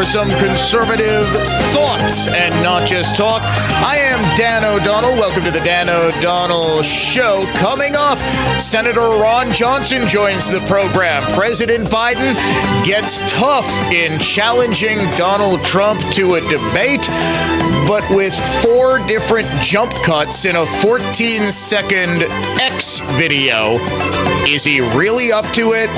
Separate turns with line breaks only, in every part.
for some conservative thoughts and not just talk. I am Dan O'Donnell. Welcome to the Dan O'Donnell Show. Coming up, Senator Ron Johnson joins the program. President Biden gets tough in challenging Donald Trump to a debate, but with 4 different jump cuts in a 14-second X video. Is he really up to it?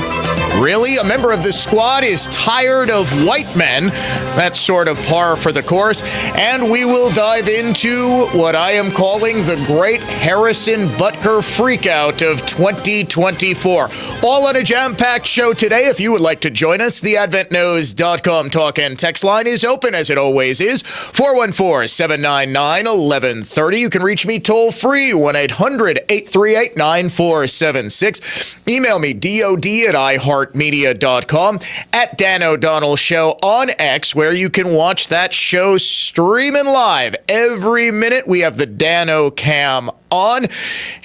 Really? A member of the squad is tired of white men. That's sort of par for the course. And we will dive into what I am calling the great Harrison Butker freakout of 2024. All on a jam-packed show today. If you would like to join us, the AdventNews.com talk and text line is open, as it always is, 414-799-1130. You can reach me toll-free, 1-800-838-9476. Email me, dod@iheartmedia.com, at Dan O'Donnell Show on X, where you can watch that show streaming live every minute. We have the Dan O Cam on,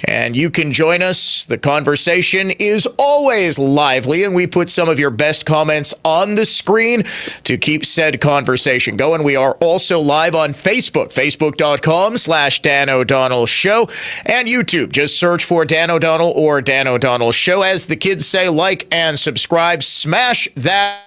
and you can join us. The conversation is always lively, and we put some of your best comments on the screen to keep said conversation going. We are also live on Facebook, facebook.com/Dan O'Donnell Show, and YouTube. Just search for Dan O'Donnell or Dan O'Donnell Show. As the kids say, like and subscribe. Smash that.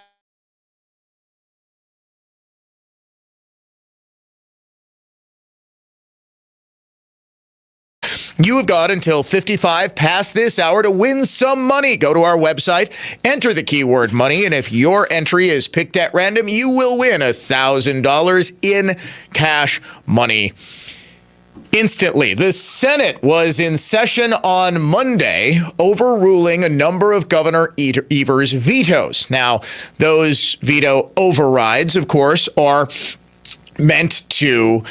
You have got until 55 past this hour to win some money. Go to our website, enter the keyword money, and if your entry is picked at random, you will win $1,000 in cash money instantly. The Senate was in session on Monday, overruling a number of Governor Evers' vetoes. Now, those veto overrides, of course, are meant to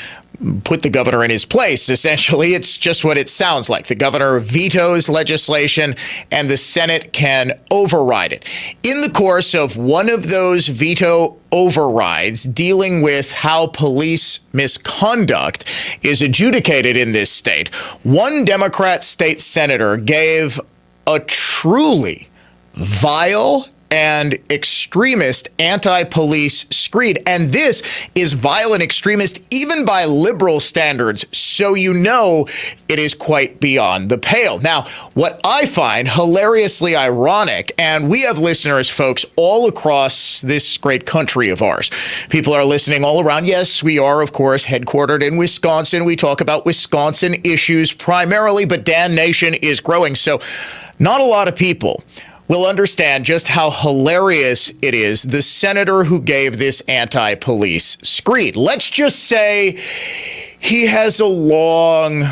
put the governor in his place. Essentially, it's just what it sounds like. The governor vetoes legislation and the Senate can override it. In the course of one of those veto overrides dealing with how police misconduct is adjudicated in this state, one Democrat state senator gave a truly vile and extremist anti-police screed. And this is vile and extremist even by liberal standards, so you know it is quite beyond the pale. Now, what I find hilariously ironic, and we have listeners, folks, all across this great country of ours. People are listening all around. Yes, we are, of course, headquartered in Wisconsin. We talk about Wisconsin issues primarily, but Dan Nation is growing, so not a lot of people will understand just how hilarious it is, the senator who gave this anti-police screed. Let's just say he has a long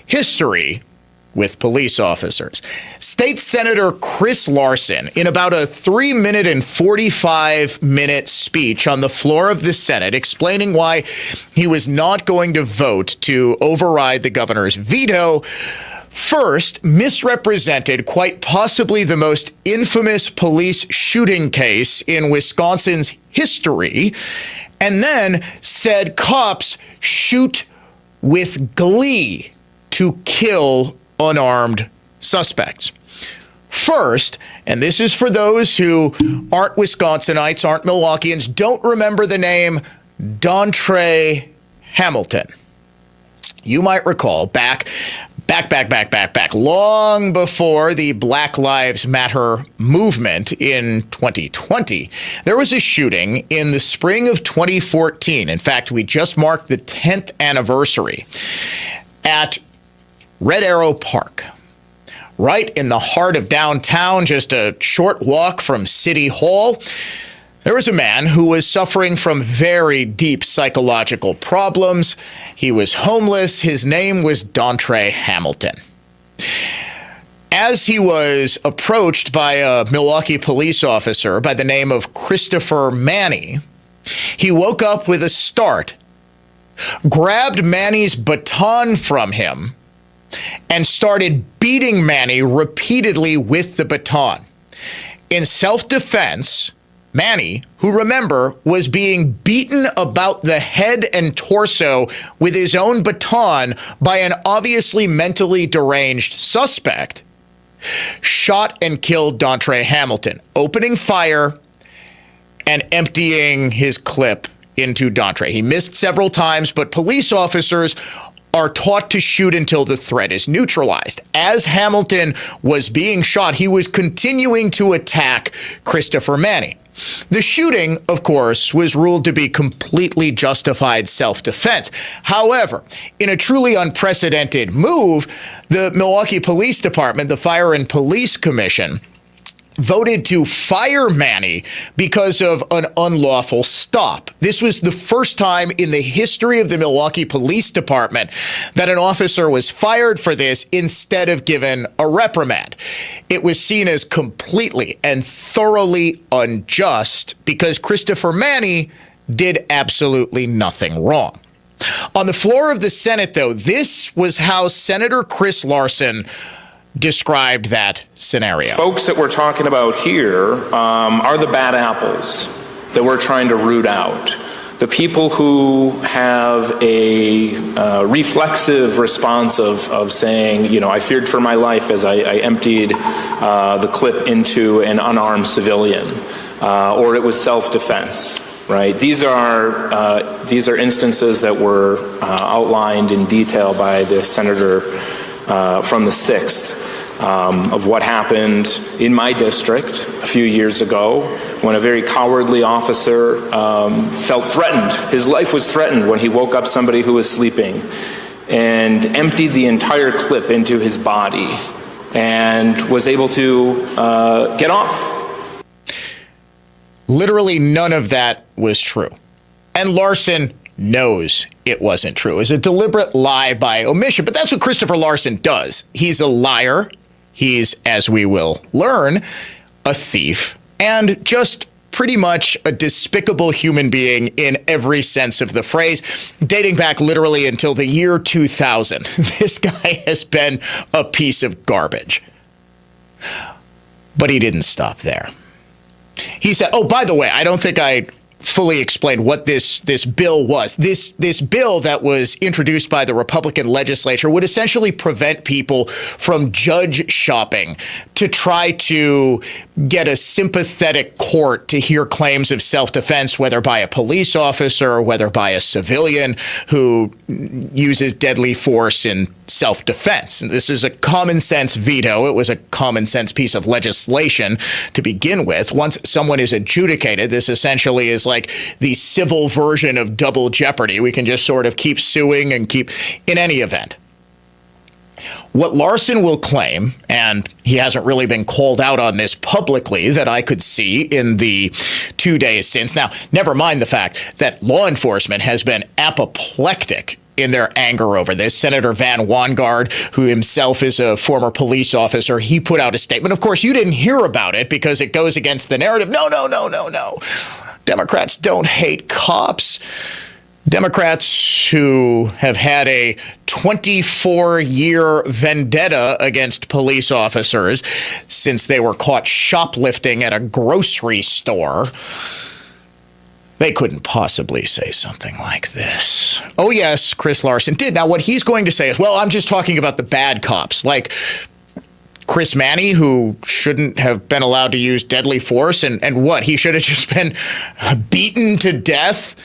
history with police officers. State Senator Chris Larson, in about a 3-minute and 45-minute speech on the floor of the Senate, explaining why he was not going to vote to override the governor's veto, first misrepresented quite possibly the most infamous police shooting case in Wisconsin's history, and then said cops shoot with glee to kill unarmed suspects. First, and this is for those who aren't Wisconsinites, aren't Milwaukeeans, don't remember the name Dontre Hamilton. You might recall back, long before the Black Lives Matter movement in 2020, there was a shooting in the spring of 2014. In fact, we just marked the 10th anniversary at Red Arrow Park, right in the heart of downtown, just a short walk from City Hall. There was a man who was suffering from very deep psychological problems. He was homeless. His name was Dontre Hamilton. As he was approached by a Milwaukee police officer by the name of Christopher Manny, he woke up with a start, grabbed Manny's baton from him, and started beating Manny repeatedly with the baton. In self-defense, Manny, who, remember, was being beaten about the head and torso with his own baton by an obviously mentally deranged suspect, shot and killed Dontre Hamilton, opening fire and emptying his clip into Dauntre. He missed several times, but police officers are taught to shoot until the threat is neutralized. As Hamilton was being shot, he was continuing to attack Christopher Manny. The shooting, of course, was ruled to be completely justified self-defense. However, in a truly unprecedented move, the Milwaukee Police Department, the Fire and Police Commission, voted to fire Manny because of an unlawful stop. This was the first time in the history of the Milwaukee Police Department that an officer was fired for this instead of given a reprimand. It was seen as completely and thoroughly unjust because Christopher Manny did absolutely nothing wrong. On the floor of the Senate, though, this was how Senator Chris Larson described that scenario.
Folks that we're talking about here are the bad apples that we're trying to root out. The people who have a reflexive response of saying, you know, I feared for my life as I emptied the clip into an unarmed civilian, or it was self-defense. Right. These are instances that were outlined in detail by the senator from the 6th. Of what happened in my district a few years ago when a very cowardly officer felt threatened. His life was threatened when he woke up somebody who was sleeping and emptied the entire clip into his body and was able to get off.
Literally none of that was true. And Larson knows it wasn't true. It was a deliberate lie by omission. But that's what Christopher Larson does. He's a liar. He's, as we will learn, a thief and just pretty much a despicable human being in every sense of the phrase, dating back literally until the year 2000. This guy has been a piece of garbage. But he didn't stop there. He said, oh, by the way, I don't think I fully explained what this bill was. This bill that was introduced by the Republican legislature would essentially prevent people from judge shopping to try to get a sympathetic court to hear claims of self-defense, whether by a police officer or whether by a civilian who uses deadly force in self-defense. And this is a common sense veto. It was a common sense piece of legislation to begin with. Once someone is adjudicated, this essentially is like the civil version of double jeopardy. We can just sort of keep suing and keep, in any event. What Larson will claim, and he hasn't really been called out on this publicly that I could see in the 2 days since. Now, never mind the fact that law enforcement has been apoplectic in their anger over this. Senator Van Wangard, who himself is a former police officer, he put out a statement. Of course, you didn't hear about it because it goes against the narrative. No. Democrats don't hate cops. Democrats who have had a 24-year vendetta against police officers since they were caught shoplifting at a grocery store, they couldn't possibly say something like this. Oh, yes, Chris Larson did. Now, what he's going to say is, well, I'm just talking about the bad cops, like Chris Manny, who shouldn't have been allowed to use deadly force. And what? He should have just been beaten to death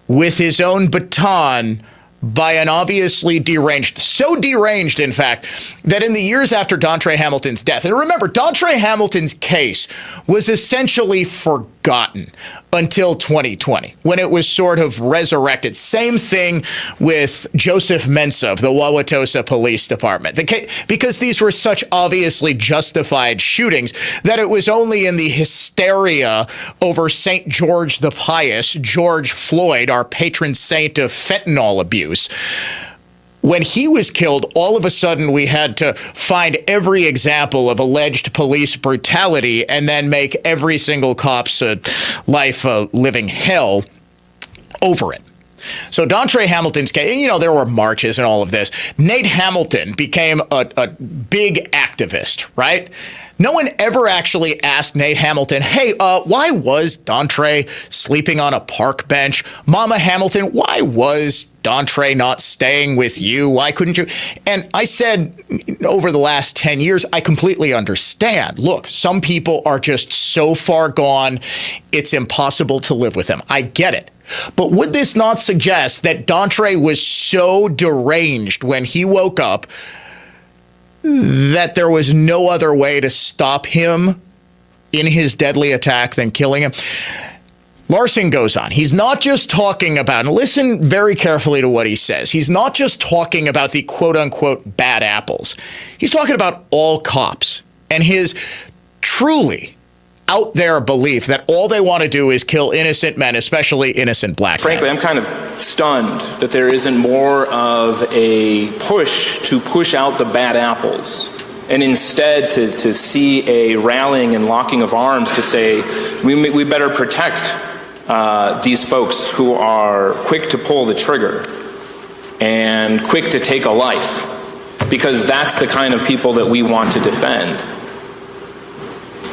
with his own baton by an obviously deranged, so deranged, in fact, that in the years after Dauntre Hamilton's death, and remember, Dauntre Hamilton's case was essentially forgotten until 2020, when it was sort of resurrected. Same thing with Joseph Mensah of the Wauwatosa Police Department. Because these were such obviously justified shootings that it was only in the hysteria over St. George the Pious, George Floyd, our patron saint of fentanyl abuse, when he was killed, all of a sudden we had to find every example of alleged police brutality and then make every single cop's life a living hell over it. So Dauntre Hamilton's case, and, you know, there were marches and all of this. Nate Hamilton became a big activist, right? No one ever actually asked Nate Hamilton, hey, why was Dontre sleeping on a park bench? Mama Hamilton, why was Dontre not staying with you? Why couldn't you? And I said over the last 10 years, I completely understand. Look, some people are just so far gone, it's impossible to live with them. I get it. But would this not suggest that Dontre was so deranged when he woke up that there was no other way to stop him in his deadly attack than killing him? Larson goes on. He's not just talking about, and listen very carefully to what he says. He's not just talking about the quote unquote bad apples. He's talking about all cops and his truly out there belief that all they want to do is kill innocent men, especially innocent black men.
Frankly, I'm kind of stunned that there isn't more of a push to push out the bad apples, and instead to see a rallying and locking of arms to say we better protect these folks who are quick to pull the trigger and quick to take a life, because that's the kind of people that we want to defend.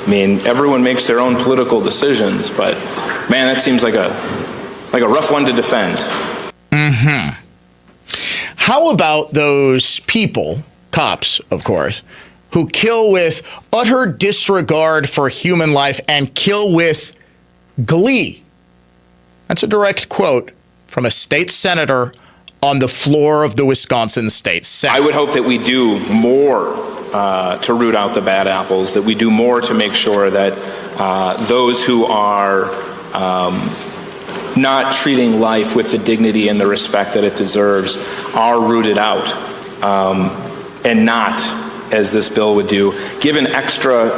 I mean, everyone makes their own political decisions, but man, that seems like a rough one to defend.
Mm-hmm. How about those people, cops, of course, who kill with utter disregard for human life and kill with glee? That's a direct quote from a state senator on the floor of the Wisconsin State Senate.
I would hope that we do more to root out the bad apples, that we do more to make sure that those who are not treating life with the dignity and the respect that it deserves are rooted out, and not, as this bill would do, given extra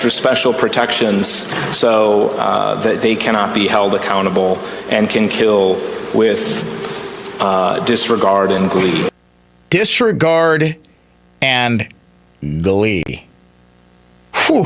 special protections so that they cannot be held accountable and can kill with disregard and glee.
Disregard and glee. Whew.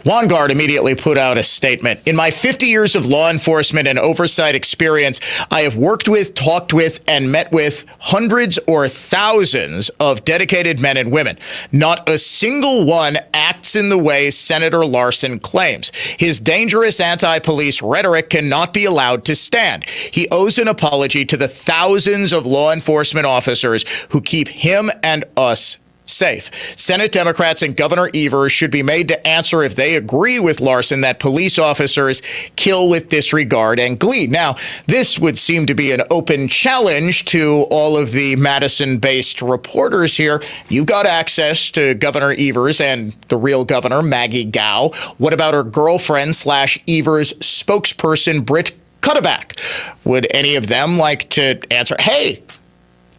Wangard immediately put out a statement. In my 50 years of law enforcement and oversight experience, I have worked with, talked with, and met with hundreds or thousands of dedicated men and women. Not a single one acts in the way Senator Larson claims. His dangerous anti-police rhetoric cannot be allowed to stand. He owes an apology to the thousands of law enforcement officers who keep him and us safe. Senate Democrats and Governor Evers should be made to answer if they agree with Larson that police officers kill with disregard and glee. Now, this would seem to be an open challenge to all of the Madison-based reporters here. You've got access to Governor Evers and the real governor, Maggie Gao. What about her girlfriend / Evers spokesperson, Britt Cuddeback? Would any of them like to answer, hey,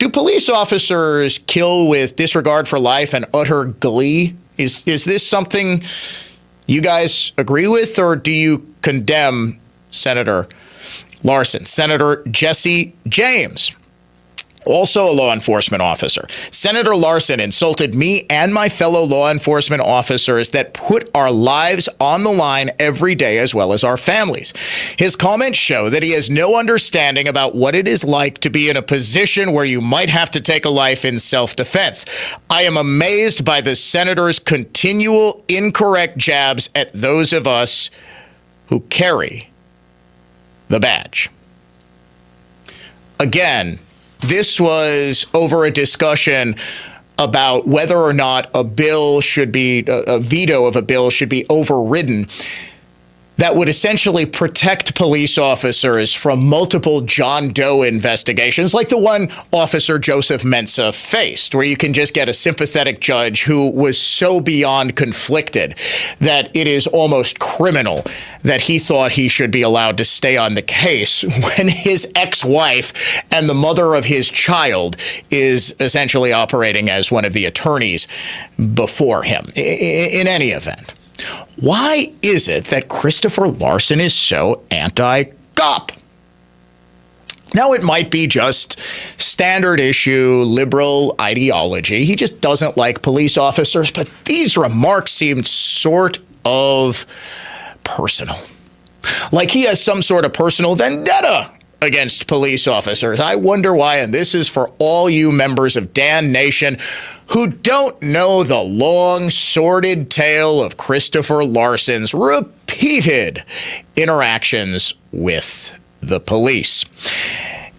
do police officers kill with disregard for life and utter glee? Is this something you guys agree with, or do you condemn Senator Larson? Senator Jesse James, also a law enforcement officer. Senator Larson insulted me and my fellow law enforcement officers that put our lives on the line every day, as well as our families. His comments show that he has no understanding about what it is like to be in a position where you might have to take a life in self-defense. I am amazed by the senator's continual incorrect jabs at those of us who carry the badge. Again, this was over a discussion about whether or not a bill should be, a veto of a bill should be overridden that would essentially protect police officers from multiple John Doe investigations, like the one Officer Joseph Mensa faced, where you can just get a sympathetic judge who was so beyond conflicted that it is almost criminal that he thought he should be allowed to stay on the case when his ex-wife and the mother of his child is essentially operating as one of the attorneys before him. In any event, why is it that Christopher Larson is so anti-cop? Now, it might be just standard issue liberal ideology. He just doesn't like police officers, but these remarks seem sort of personal. Like he has some sort of personal vendetta against police officers. I wonder why, and this is for all you members of Dan Nation who don't know the long, sordid tale of Christopher Larson's repeated interactions with the police.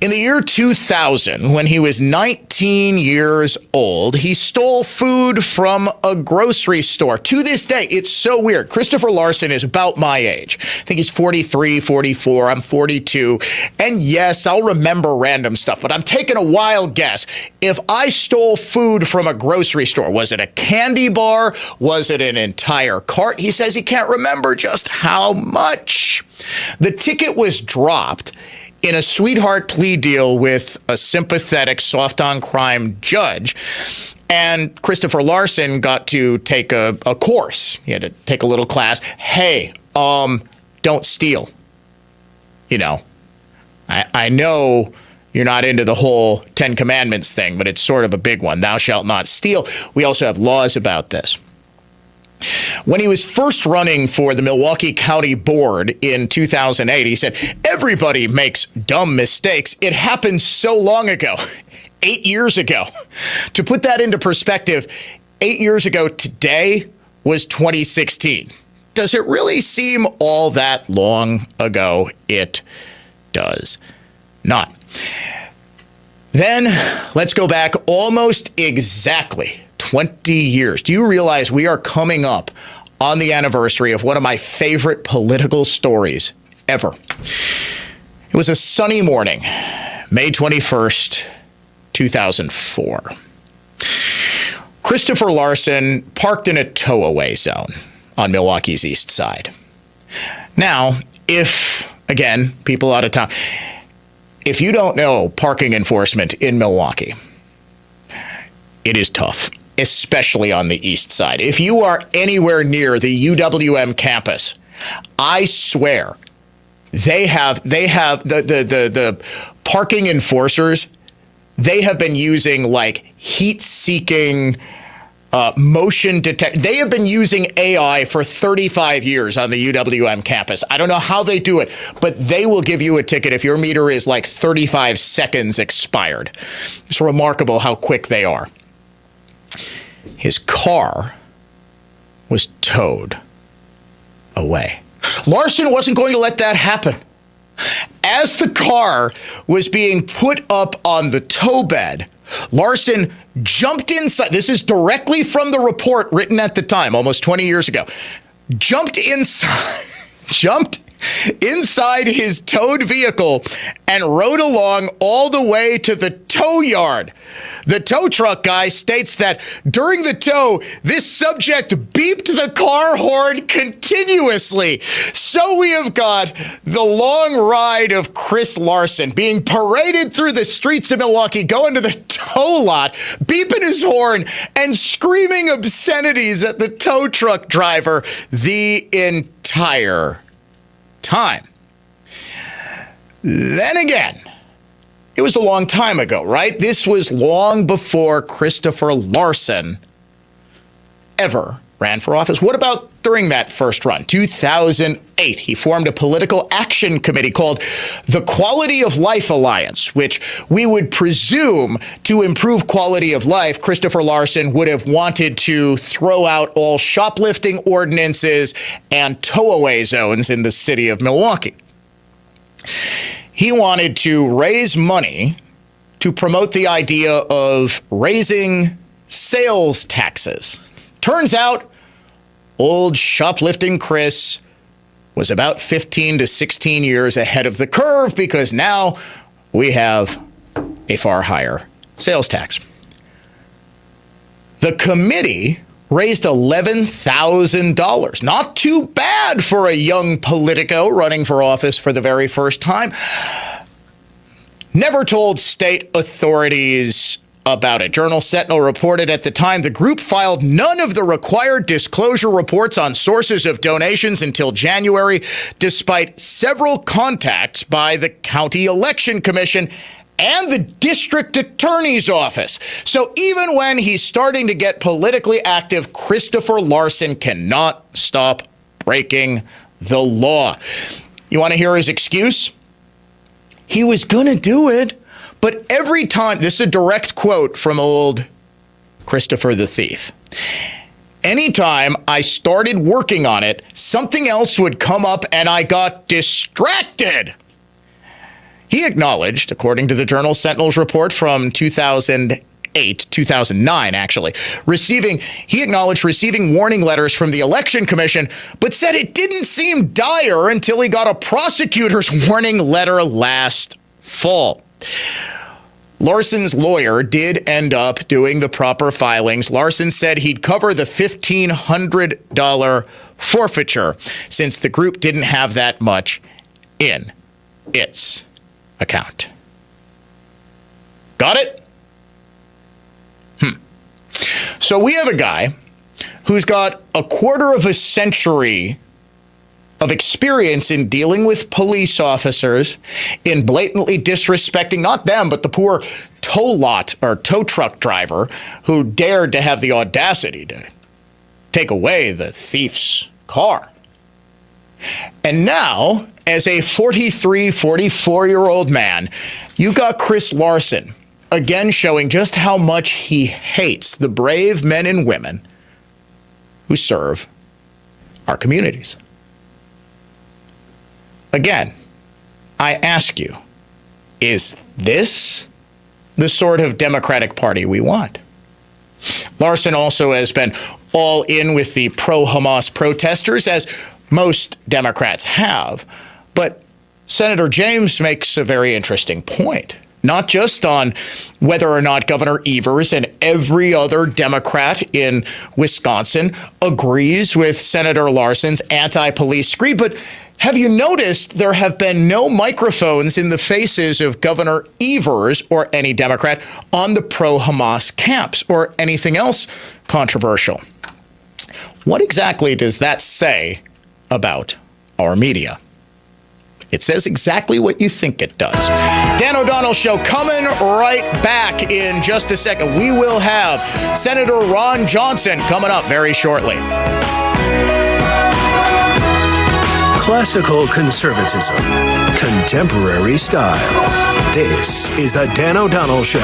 In the year 2000, when he was 19 years old, he stole food from a grocery store. To this day, it's so weird. Christopher Larson is about my age. I think he's 43, 44. I'm 42. And yes, I'll remember random stuff, but I'm taking a wild guess. If I stole food from a grocery store, was it a candy bar? Was it an entire cart? He says he can't remember just how much. The ticket was dropped in a sweetheart plea deal with a sympathetic, soft-on-crime judge. And Christopher Larson got to take a course. He had to take a little class. Hey, don't steal. You know, I know you're not into the whole Ten Commandments thing, but it's sort of a big one. Thou shalt not steal. We also have laws about this. When he was first running for the Milwaukee County Board in 2008, he said, everybody makes dumb mistakes. It happened so long ago, 8 years ago. To put that into perspective, 8 years ago today was 2016. Does it really seem all that long ago? It does not. Then let's go back almost exactly 20 years. Do you realize we are coming up on the anniversary of one of my favorite political stories ever? It was a sunny morning, May 21st, 2004. Christopher Larson parked in a tow-away zone on Milwaukee's east side. Now, again, people out of town, if you don't know parking enforcement in Milwaukee, it is tough, especially on the east side. If you are anywhere near the UWM campus, I swear they have the parking enforcers, they have been using like heat-seeking motion detect. They have been using AI for 35 years on the UWM campus. I don't know how they do it, but they will give you a ticket if your meter is like 35 seconds expired. It's remarkable how quick they are. His car was towed away. Larson wasn't going to let that happen. As the car was being put up on the tow bed, Larson jumped inside. This is directly from the report written at the time, almost 20 years ago. Jumped inside his towed vehicle and rode along all the way to the tow yard. The tow truck guy states that during the tow, this subject beeped the car horn continuously. So we have got the long ride of Chris Larson being paraded through the streets of Milwaukee, going to the tow lot, beeping his horn and screaming obscenities at the tow truck driver the entire time. Then again, it was a long time ago, right? This was long before Christopher Larson ever ran for office. What about during that first run? 2008, he formed a political action committee called the Quality of Life Alliance, which we would presume to improve quality of life, Christopher Larson would have wanted to throw out all shoplifting ordinances and tow-away zones in the city of Milwaukee. He wanted to raise money to promote the idea of raising sales taxes. Turns out, old shoplifting Chris was about 15 to 16 years ahead of the curve because now we have a far higher sales tax. The committee raised $11,000. Not too bad for a young politico running for office for the very first time. Never told state authorities about it. Journal Sentinel reported at the time the group filed none of the required disclosure reports on sources of donations until January, despite several contacts by the County Election Commission and the district attorney's office. So even when he's starting to get politically active, Christopher Larson cannot stop breaking the law. You want to hear his excuse? he was going to do it. But every time, this is a direct quote from old Christopher the Thief. Anytime I started working on it, something else would come up and I got distracted. He acknowledged, according to the Journal Sentinel's report from 2009, actually, he acknowledged receiving warning letters from the Election Commission, but said it didn't seem dire until he got a prosecutor's warning letter last fall. Larson's lawyer did end up doing the proper filings. Larson said he'd cover the $1,500 forfeiture since the group didn't have that much in its account. Got it? So we have a guy who's got a quarter of a century of experience in dealing with police officers, in blatantly disrespecting not them, but the poor tow truck driver who dared to have the audacity to take away the thief's car. And now, as a 44-year-old man, you got Chris Larson, again showing just how much he hates the brave men and women who serve our communities. Again, I ask you, is this the sort of Democratic Party we want? Larson also has been all in with the pro-Hamas protesters, as most Democrats have. But Senator James makes a very interesting point, not just on whether or not Governor Evers and every other Democrat in Wisconsin agrees with Senator Larson's anti-police screed, but have you noticed there have been no microphones in the faces of Governor Evers or any Democrat on the pro-Hamas camps or anything else controversial? What exactly does that say about our media? It says exactly what you think it does. Dan O'Donnell Show coming right back in just a second. We will have Senator Ron Johnson coming up very shortly.
Classical conservatism, contemporary style. This is the Dan O'Donnell Show.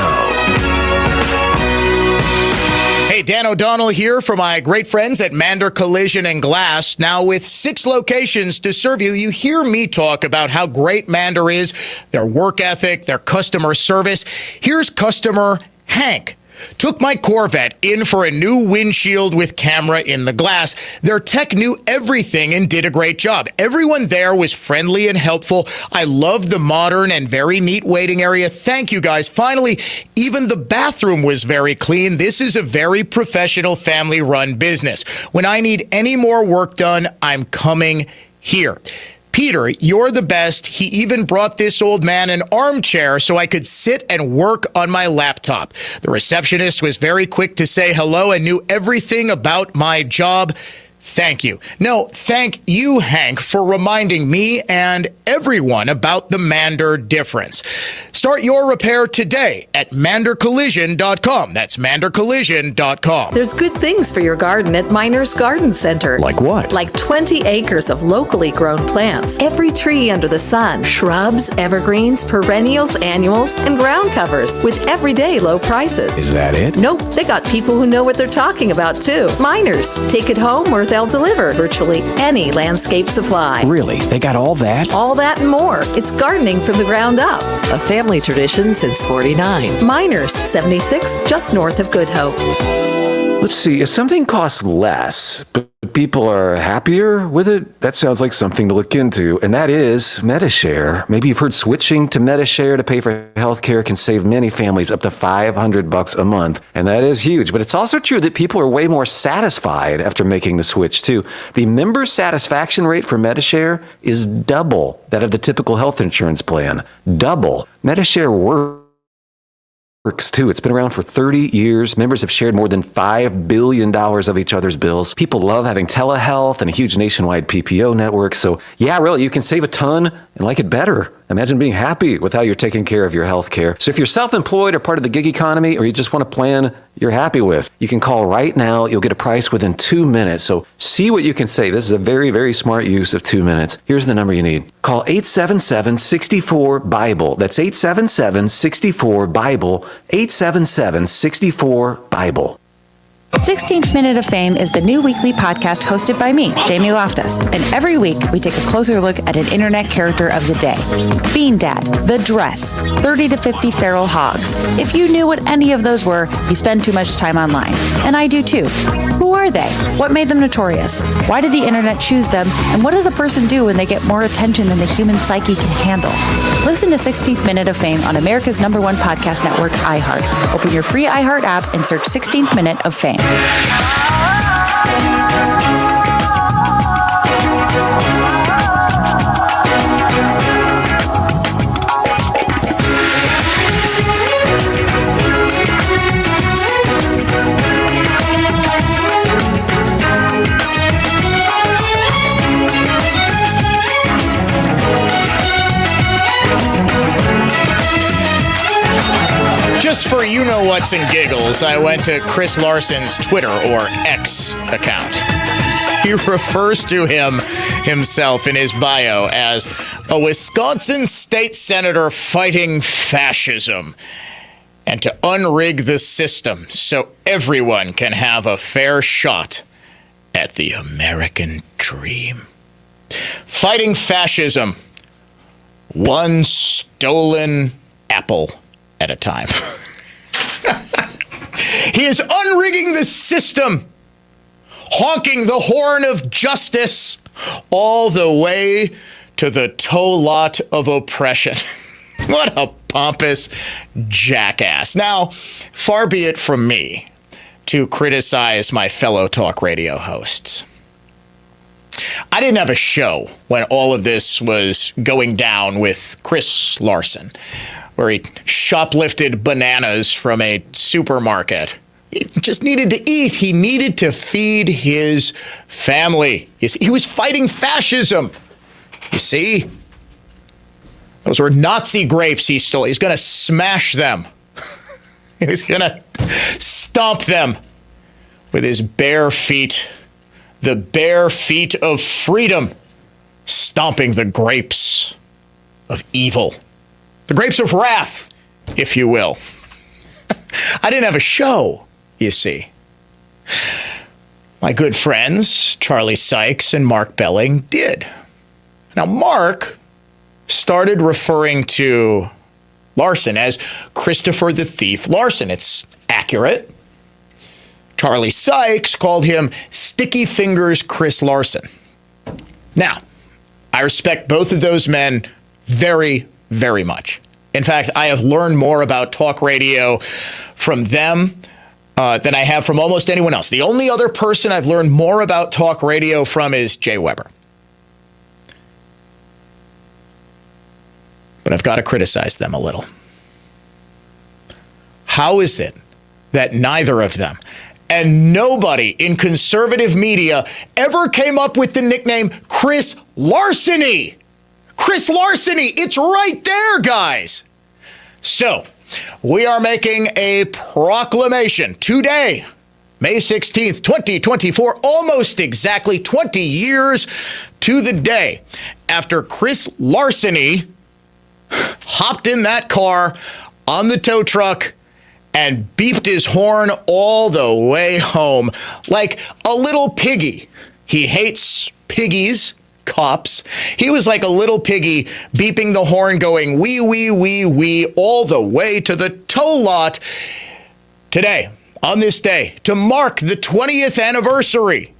Hey, Dan O'Donnell here for my great friends at Mander Collision and Glass. Now, with 6 locations to serve you, you hear me talk about how great Mander is, their work ethic, their customer service. Here's customer Hank. Took my Corvette in for a new windshield with camera in the glass. Their tech knew everything and did a great job. Everyone there was friendly and helpful. I loved the modern and very neat waiting area. Thank you, guys. Finally, even the bathroom was very clean. This is a very professional family-run business. When I need any more work done, I'm coming here. Peter, you're the best. He even brought this old man an armchair so I could sit and work on my laptop. The receptionist was very quick to say hello and knew everything about my job. Thank you. No, thank you, Hank, for reminding me and everyone about the Mander difference. Start your repair today at mandercollision.com. That's mandercollision.com.
There's good things for your garden at Miners Garden Center.
Like what?
Like 20 acres of locally grown plants, every tree under the sun, shrubs, evergreens, perennials, annuals, and ground covers with everyday low prices.
Is that it?
Nope, they got people who know what they're talking about too. Miners, take it home or they'll deliver virtually any landscape supply.
Really? They got all that?
All that and more. It's gardening from the ground up. A family tradition since 49. Miners, 76th, just north of Good Hope.
Let's see. If something costs less, but people are happier with it, that sounds like something to look into. And that is MediShare. Maybe you've heard switching to MediShare to pay for healthcare can save many families up to $500 a month. And that is huge. But it's also true that people are way more satisfied after making the switch, too. The member satisfaction rate for MediShare is double that of the typical health insurance plan. Double. MediShare works works too. It's been around for 30 years. Members have shared more than $5 billion of each other's bills. People love having telehealth and a huge nationwide PPO network. So yeah, really, you can save a ton and like it better. Imagine being happy with how you're taking care of your health care. So if you're self-employed or part of the gig economy, or you just want a plan you're happy with, you can call right now. You'll get a price within 2 minutes. So see what you can save. This is a very, very smart use of 2 minutes. Here's the number you need. Call 877-64-BIBLE. That's 877-64-BIBLE. 877-64-BIBLE.
16th Minute of Fame is the new weekly podcast hosted by me, Jamie Loftus. And every week, we take a closer look at an internet character of the day. Bean Dad, The Dress, 30 to 50 Feral Hogs. If you knew what any of those were, you spend too much time online. And I do too. Who are they? What made them notorious? Why did the internet choose them? And what does a person do when they get more attention than the human psyche can handle? Listen to 16th Minute of Fame on America's #1 podcast network, iHeart. Open your free iHeart app and search 16th Minute of Fame.
Just for you-know-whats and giggles, I went to Chris Larson's Twitter, or X, account. He refers to himself in his bio as a Wisconsin state senator fighting fascism and to unrig the system so everyone can have a fair shot at the American dream. Fighting fascism, one stolen apple at a time. He is unrigging the system, honking the horn of justice all the way to the toe lot of oppression. What a pompous jackass. Now, far be it from me to criticize my fellow talk radio hosts. I didn't have a show when all of this was going down with Chris Larson, where he shoplifted bananas from a supermarket. He just needed to eat. He needed to feed his family. He was fighting fascism. You see? Those were Nazi grapes he stole. He's going to smash them. He's going to stomp them with his bare feet. The bare feet of freedom, stomping the grapes of evil. The grapes of wrath, if you will. I didn't have a show, you see. My good friends, Charlie Sykes and Mark Belling, did. Now, Mark started referring to Larson as Christopher the Thief Larson. It's accurate. Charlie Sykes called him Sticky Fingers Chris Larson. Now, I respect both of those men very, very much. In fact, I have learned more about talk radio from them than I have from almost anyone else. The only other person I've learned more about talk radio from is Jay Weber. But I've got to criticize them a little. How is it that neither of them and nobody in conservative media ever came up with the nickname Chris Larceny? Chris Larceny, it's right there, guys. So, we are making a proclamation today, May 16th, 2024, almost exactly 20 years to the day after Chris Larceny hopped in that car on the tow truck and beeped his horn all the way home like a little piggy. He hates piggies, cops. He was like a little piggy beeping the horn going wee, wee, wee, wee all the way to the tow lot today, on this day, to mark the 20th anniversary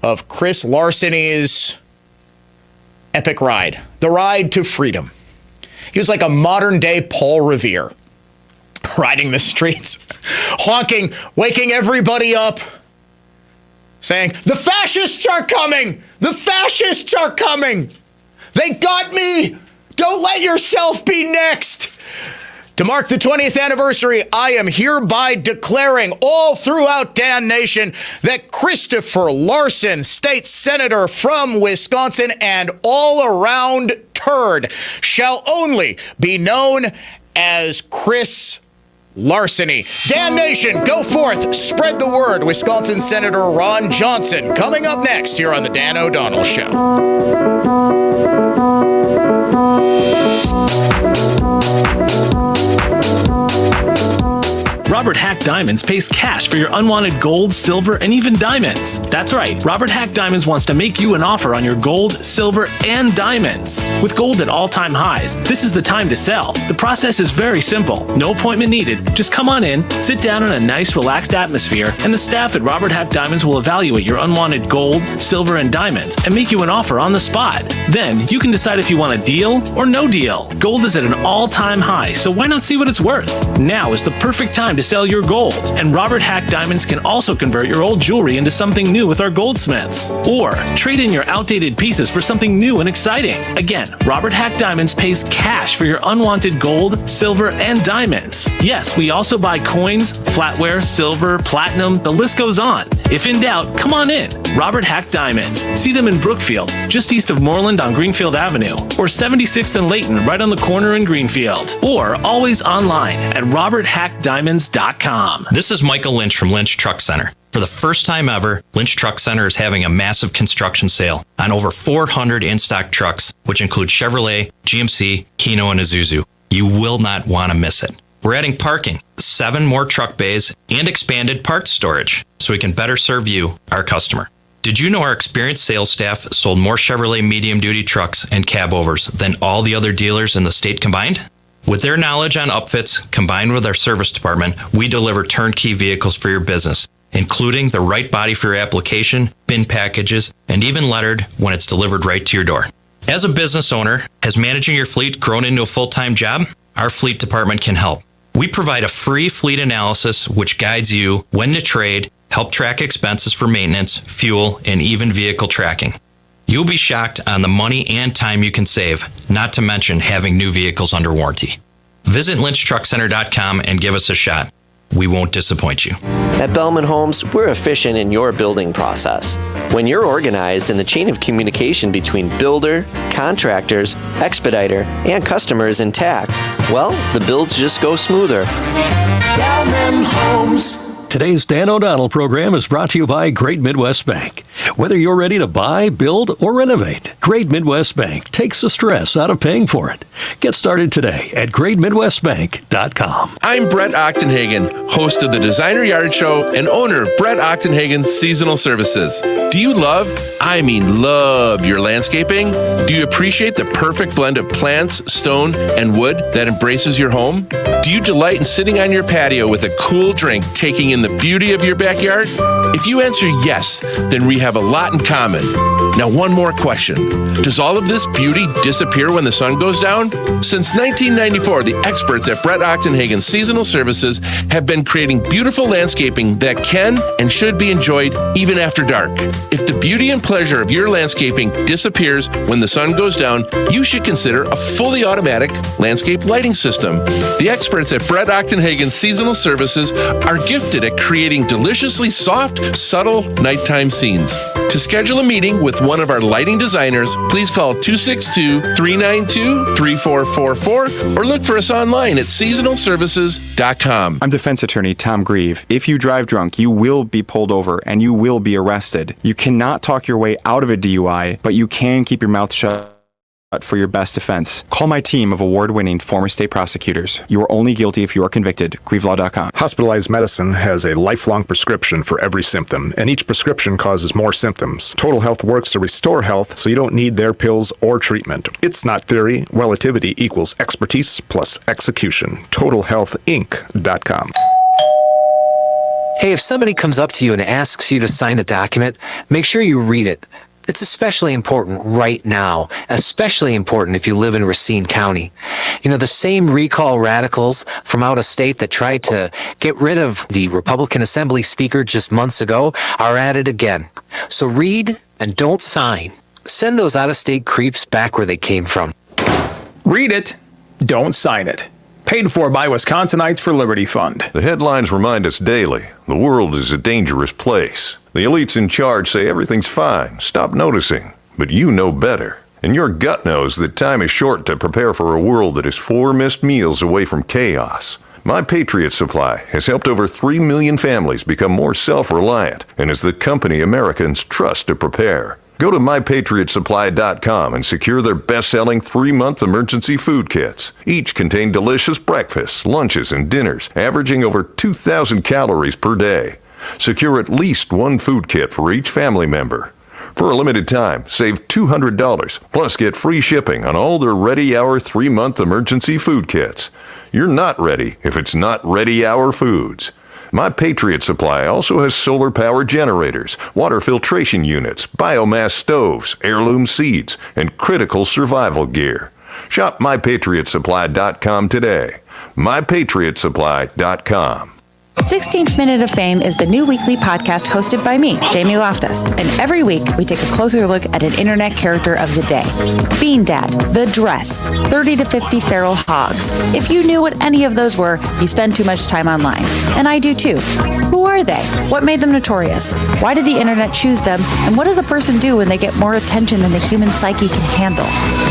of Chris Larceny's epic ride, the ride to freedom. He was like a modern day Paul Revere, riding the streets, honking, waking everybody up, saying, "The fascists are coming! The fascists are coming! They got me! Don't let yourself be next! To mark the 20th anniversary, I am hereby declaring all throughout Dan Nation that Christopher Larson, state senator from Wisconsin and all-around turd, shall only be known as Chris Larceny. Dan Nation, go forth, spread the word. Wisconsin Senator Ron Johnson coming up next here on the Dan O'Donnell Show.
Robert Hack Diamonds pays cash for your unwanted gold, silver, and even diamonds. That's right, Robert Hack Diamonds wants to make you an offer on your gold, silver, and diamonds. With gold at all-time highs, this is the time to sell. The process is very simple. No appointment needed. Just come on in, sit down in a nice, relaxed atmosphere, and the staff at Robert Hack Diamonds will evaluate your unwanted gold, silver, and diamonds and make you an offer on the spot. Then, you can decide if you want a deal or no deal. Gold is at an all-time high, so why not see what it's worth? Now is the perfect time to sell your gold, and Robert Hack Diamonds can also convert your old jewelry into something new with our goldsmiths. Or trade in your outdated pieces for something new and exciting. Again, Robert Hack Diamonds pays cash for your unwanted gold, silver, and diamonds. Yes, we also buy coins, flatware, silver, platinum, the list goes on. If in doubt, come on in. Robert Hack Diamonds. See them in Brookfield, just east of Moreland on Greenfield Avenue, or 76th and Layton, right on the corner in Greenfield, or always online at roberthackdiamonds.com.
This is Michael Lynch from Lynch Truck Center. For the first time ever, Lynch Truck Center is having a massive construction sale on over 400 in-stock trucks, which include Chevrolet, GMC, Hino, and Isuzu. You will not want to miss it. We're adding parking, 7 more truck bays, and expanded parts storage, so we can better serve you, our customer. Did you know our experienced sales staff sold more Chevrolet medium-duty trucks and cab overs than all the other dealers in the state combined? With their knowledge on upfits, combined with our service department, we deliver turnkey vehicles for your business, including the right body for your application, bin packages, and even lettered when it's delivered right to your door. As a business owner, has managing your fleet grown into a full-time job? Our fleet department can help. We provide a free fleet analysis which guides you when to trade, help track expenses for maintenance, fuel, and even vehicle tracking. You'll be shocked on the money and time you can save, not to mention having new vehicles under warranty. Visit lynchtruckcenter.com and give us a shot. We won't disappoint you.
At Bellman Homes, we're efficient in your building process. When you're organized and the chain of communication between builder, contractors, expediter, and customer is intact, well, the builds just go smoother.
Bellman Homes. Today's Dan O'Donnell program is brought to you by Great Midwest Bank. Whether you're ready to buy, build, or renovate, Great Midwest Bank takes the stress out of paying for it. Get started today at greatmidwestbank.com.
I'm Brett Ochtenhagen, host of the Designer Yard Show and owner of Brett Ochtenhagen Seasonal Services. Do you love your landscaping? Do you appreciate the perfect blend of plants, stone, and wood that embraces your home? Do you delight in sitting on your patio with a cool drink, taking in the beauty of your backyard? If you answer yes, then we have a lot in common. Now, one more question. Does all of this beauty disappear when the sun goes down? Since 1994, the experts at Brett Ochtenhagen Seasonal Services have been creating beautiful landscaping that can and should be enjoyed even after dark. If the beauty and pleasure of your landscaping disappears when the sun goes down, you should consider a fully automatic landscape lighting system. The experts at Brett Ochtenhagen Seasonal Services are gifted at creating deliciously soft, subtle nighttime scenes. To schedule a meeting with one of our lighting designers, please call 262-392-3444 or look for us online at seasonalservices.com.
I'm defense attorney Tom Grieve. If you drive drunk, you will be pulled over and you will be arrested. You cannot talk your way out of a DUI, but you can keep your mouth shut for your best defense. Call my team of award-winning former state prosecutors. You are only guilty if you are convicted. GrieveLaw.com.
Hospitalized Medicine has a lifelong prescription for every symptom, and each prescription causes more symptoms. Total Health works to restore health so you don't need their pills or treatment. It's not theory. Relativity equals expertise plus execution. TotalHealthInc.com.
Hey, if somebody comes up to you and asks you to sign a document, make sure you read it. It's especially important right now, especially important if you live in Racine County. You know, the same recall radicals from out of state that tried to get rid of the Republican Assembly Speaker just months ago are at it again. So read and don't sign. Send those out-of-state creeps back where they came from.
Read it, don't sign it. Paid for by Wisconsinites for Liberty Fund.
The headlines remind us daily, the world is a dangerous place. The elites in charge say everything's fine, stop noticing. But you know better. And your gut knows that time is short to prepare for a world that is 4 missed meals away from chaos. My Patriot Supply has helped over 3 million families become more self-reliant and is the company Americans trust to prepare. Go to MyPatriotSupply.com and secure their best-selling 3-month emergency food kits. Each contain delicious breakfasts, lunches, and dinners, averaging over 2,000 calories per day. Secure at least 1 food kit for each family member. For a limited time, save $200, plus get free shipping on all their Ready Hour 3-month emergency food kits. You're not ready if it's not Ready Hour Foods. My Patriot Supply also has solar-powered generators, water filtration units, biomass stoves, heirloom seeds, and critical survival gear. Shop MyPatriotSupply.com today. MyPatriotSupply.com.
16th Minute of Fame is the new weekly podcast hosted by me, Jamie Loftus. And every week, we take a closer look at an internet character of the day. Bean Dad, The Dress, 30 to 50 Feral Hogs. If you knew what any of those were, you spend too much time online. And I do too. Who are they? What made them notorious? Why did the internet choose them? And what does a person do when they get more attention than the human psyche can handle?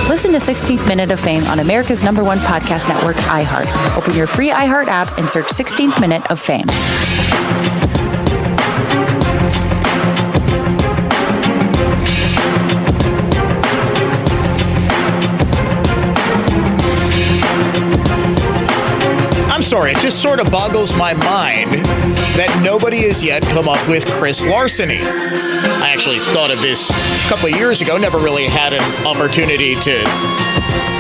Listen to 16th Minute of Fame on America's #1 podcast network, iHeart. Open your free iHeart app and search 16th Minute of Fame.
I'm sorry, it just sort of boggles my mind that nobody has yet come up with Chris Larceny. I actually thought of this a couple of years ago, never really had an opportunity to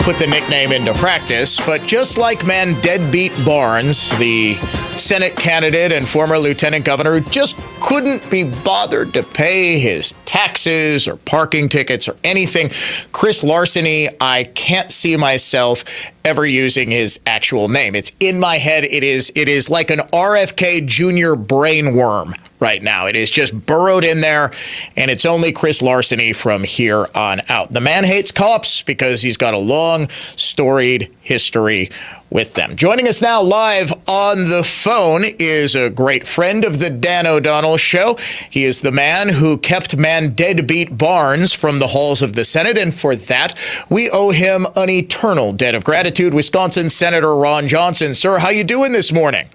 put the nickname into practice, but just like Deadbeat Barnes, the Senate candidate and former lieutenant governor who just couldn't be bothered to pay his taxes or parking tickets or anything, Chris Larceny, I can't see myself ever using his actual name. It's in my head. It is like an RFK Jr. brain worm right now. It is just burrowed in there, and it's only Chris Larceny from here on out. The man hates cops because he's got a long, storied history with them. Joining us now live on the phone is a great friend of the Dan O'Donnell Show. He is the man who kept Deadbeat Barnes from the halls of the Senate, and for that, we owe him an eternal debt of gratitude. Wisconsin Senator Ron Johnson. Sir, how you doing this morning?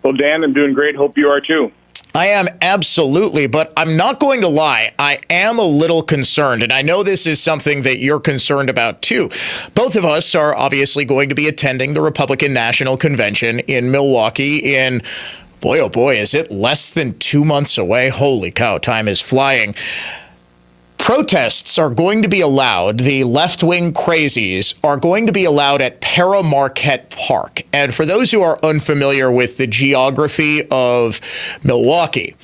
Well, Dan, I'm doing great. Hope you are too.
I am absolutely, but I'm not going to lie. I am a little concerned, and I know this is something that you're concerned about too. Both of us are obviously going to be attending the Republican National Convention in Milwaukee in, boy, oh boy, is it less than 2 months away? Holy cow, time is flying. Protests are going to be allowed. The left-wing crazies are going to be allowed at Para-Marquette Park. And for those who are unfamiliar with the geography of Milwaukee,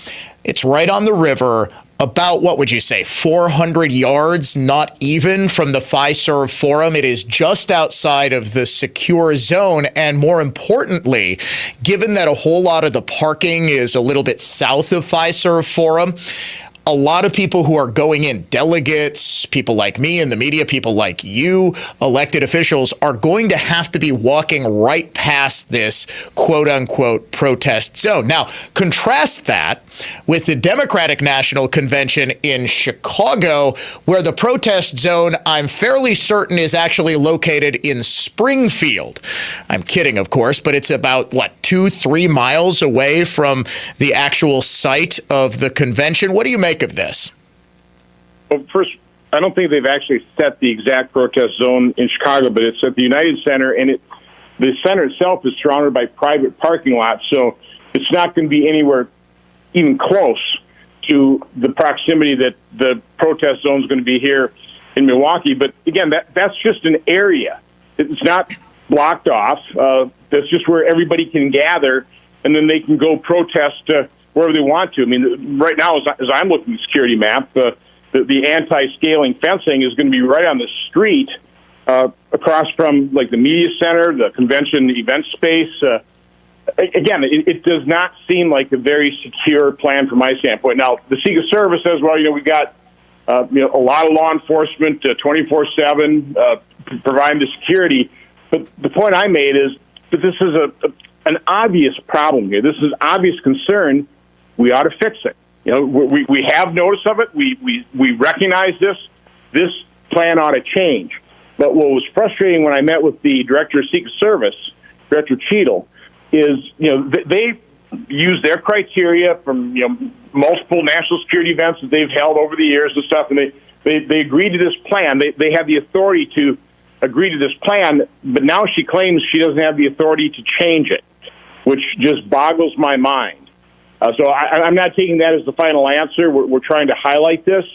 it's right on the river, about, what would you say, 400 yards, not even, from the Fiserv Forum. It is just outside of the secure zone. And more importantly, given that a whole lot of the parking is a little bit south of Fiserv Forum, a lot of people who are going in, delegates, people like me in the media, people like you, elected officials, are going to have to be walking right past this quote-unquote protest zone. Now, contrast that with the Democratic National Convention in Chicago, where the protest zone, I'm fairly certain, is actually located in Springfield. I'm kidding, of course, but it's about, 2-3 miles away from the actual site of the convention. What do you make of this?
Well, first, I don't think they've actually set the exact protest zone in Chicago, but it's at the United Center, and the center itself is surrounded by private parking lots, so it's not going to be anywhere even close to the proximity that the protest zone is going to be here in Milwaukee. But again, that's just an area. It's not blocked off. That's just where everybody can gather, and then they can go protest wherever they want to. I mean, right now, as I'm looking at the security map, the anti-scaling fencing is going to be right on the street across from, the media center, the convention event space. Again, it does not seem like a very secure plan from my standpoint. Now, the Secret Service says, well, we've got a lot of law enforcement 24/7 providing the security. But the point I made is that this is an obvious problem here. This is obvious concern. We ought to fix it. We have notice of it. We recognize this. This plan ought to change. But what was frustrating when I met with the Director of Secret Service, Director Cheadle, is they use their criteria from multiple national security events that they've held over the years and stuff, and they agreed to this plan. They have the authority to agree to this plan, but now she claims she doesn't have the authority to change it, which just boggles my mind. So I'm not taking that as the final answer. We're trying to highlight this.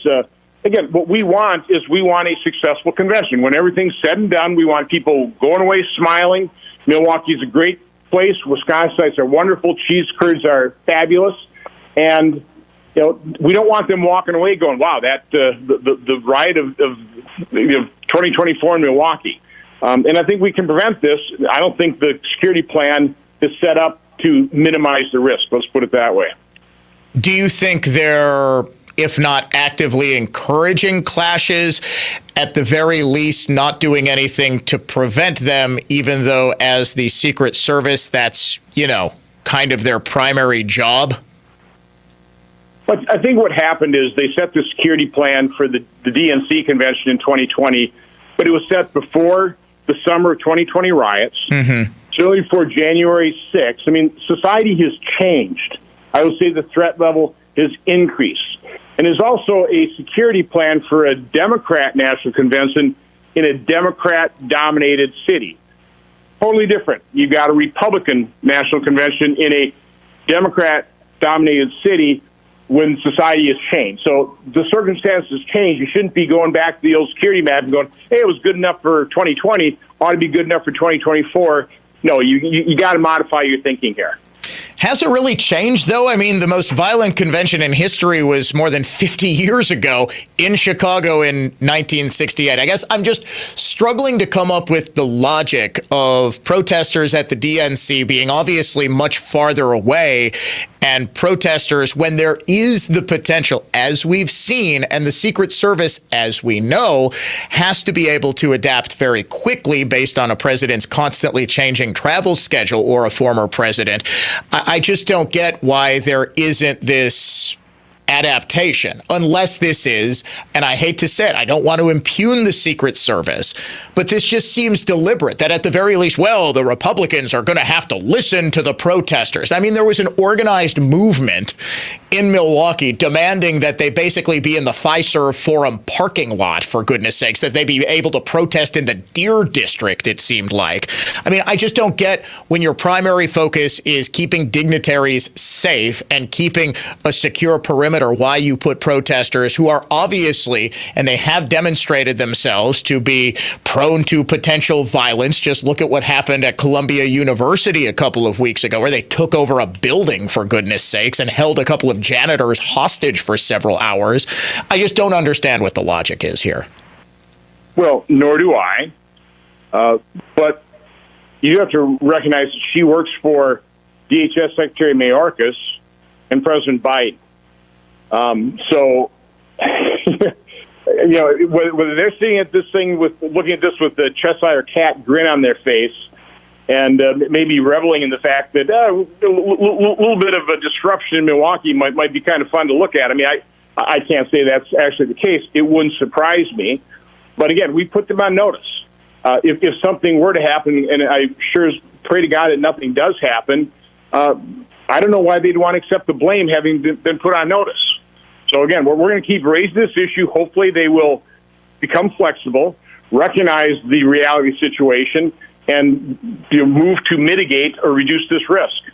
Again, what we want is a successful convention. When everything's said and done, we want people going away smiling. Milwaukee's a great place. Wisconsinites are wonderful. Cheese curds are fabulous. And we don't want them walking away going, wow, that the ride of 2024 in Milwaukee. And I think we can prevent this. I don't think the security plan is set up to minimize the risk. Let's put it that way.
Do you think they're, if not actively encouraging clashes, at the very least not doing anything to prevent them, even though as the Secret Service, that's, kind of their primary job?
But I think what happened is they set the security plan for the DNC convention in 2020, but it was set before the summer of 2020 riots. Mm-hmm. Really for January 6th. I mean, society has changed. I would say the threat level has increased. And there's also a security plan for a Democrat national convention in a Democrat-dominated city. Totally different. You've got a Republican national convention in a Democrat-dominated city when society has changed. So the circumstances change. You shouldn't be going back to the old security map and going, hey, it was good enough for 2020, ought to be good enough for 2024. No, you got to modify your thinking here.
Has it really changed, though? I mean, the most violent convention in history was more than 50 years ago in Chicago in 1968. I guess I'm just struggling to come up with the logic of protesters at the DNC being obviously much farther away and protesters when there is the potential, as we've seen, and the Secret Service, as we know, has to be able to adapt very quickly based on a president's constantly changing travel schedule or a former president. I just don't get why there isn't this adaptation, unless this is, and I hate to say it, I don't want to impugn the Secret Service, but this just seems deliberate, that at the very least, well, the Republicans are going to have to listen to the protesters. I mean, there was an organized movement in Milwaukee demanding that they basically be in the Fiserv Forum parking lot, for goodness sakes, that they be able to protest in the Deer District, it seemed like. I mean, I just don't get when your primary focus is keeping dignitaries safe and keeping a secure perimeter, why you put protesters who are obviously, and they have demonstrated themselves to be prone to potential violence. Just look at what happened at Columbia University a couple of weeks ago, where they took over a building, for goodness sakes, and held a couple of janitors hostage for several hours. I just don't understand what the logic is here.
Well, nor do I. But you have to recognize that she works for DHS Secretary Mayorkas and President Biden. So, whether they're looking at this with the Cheshire cat grin on their face, and maybe reveling in the fact that a little bit of a disruption in Milwaukee might be kind of fun to look at. I mean, I can't say that's actually the case. It wouldn't surprise me. But again, we put them on notice. If something were to happen, and I sure pray to God that nothing does happen, I don't know why they'd want to accept the blame having been put on notice. So again, we're going to keep raising this issue. Hopefully they will become flexible, recognize the reality of the situation, and move to mitigate or reduce this risk.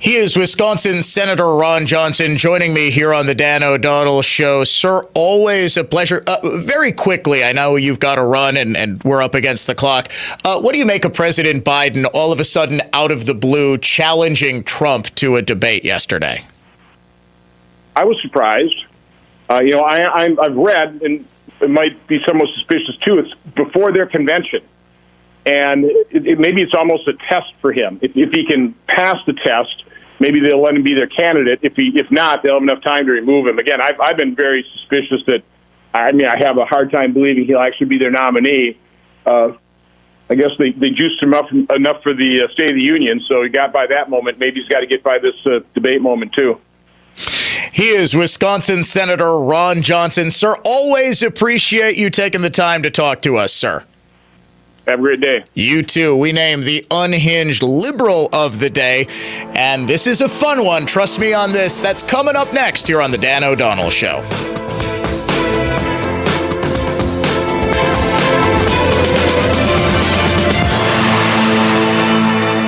He is Wisconsin Senator Ron Johnson joining me here on the Dan O'Donnell Show. Sir, always a pleasure. Very quickly, I know you've got to run and we're up against the clock. What do you make of President Biden all of a sudden out of the blue challenging Trump to a debate yesterday?
I was surprised. I've read, and it might be somewhat suspicious too, it's before their convention. And maybe it's almost a test for him. If he can pass the test, maybe they'll let him be their candidate. If not, they'll have enough time to remove him. Again, I've been very suspicious that, I have a hard time believing he'll actually be their nominee. I guess they juiced him up enough for the State of the Union, so he got by that moment. Maybe he's got to get by this debate moment, too.
He is Wisconsin Senator Ron Johnson. Sir, always appreciate you taking the time to talk to us, sir.
Have a great day.
You too. We name the unhinged liberal of the day, and this is a fun one. Trust me on this. That's coming up next here on The Dan O'Donnell Show.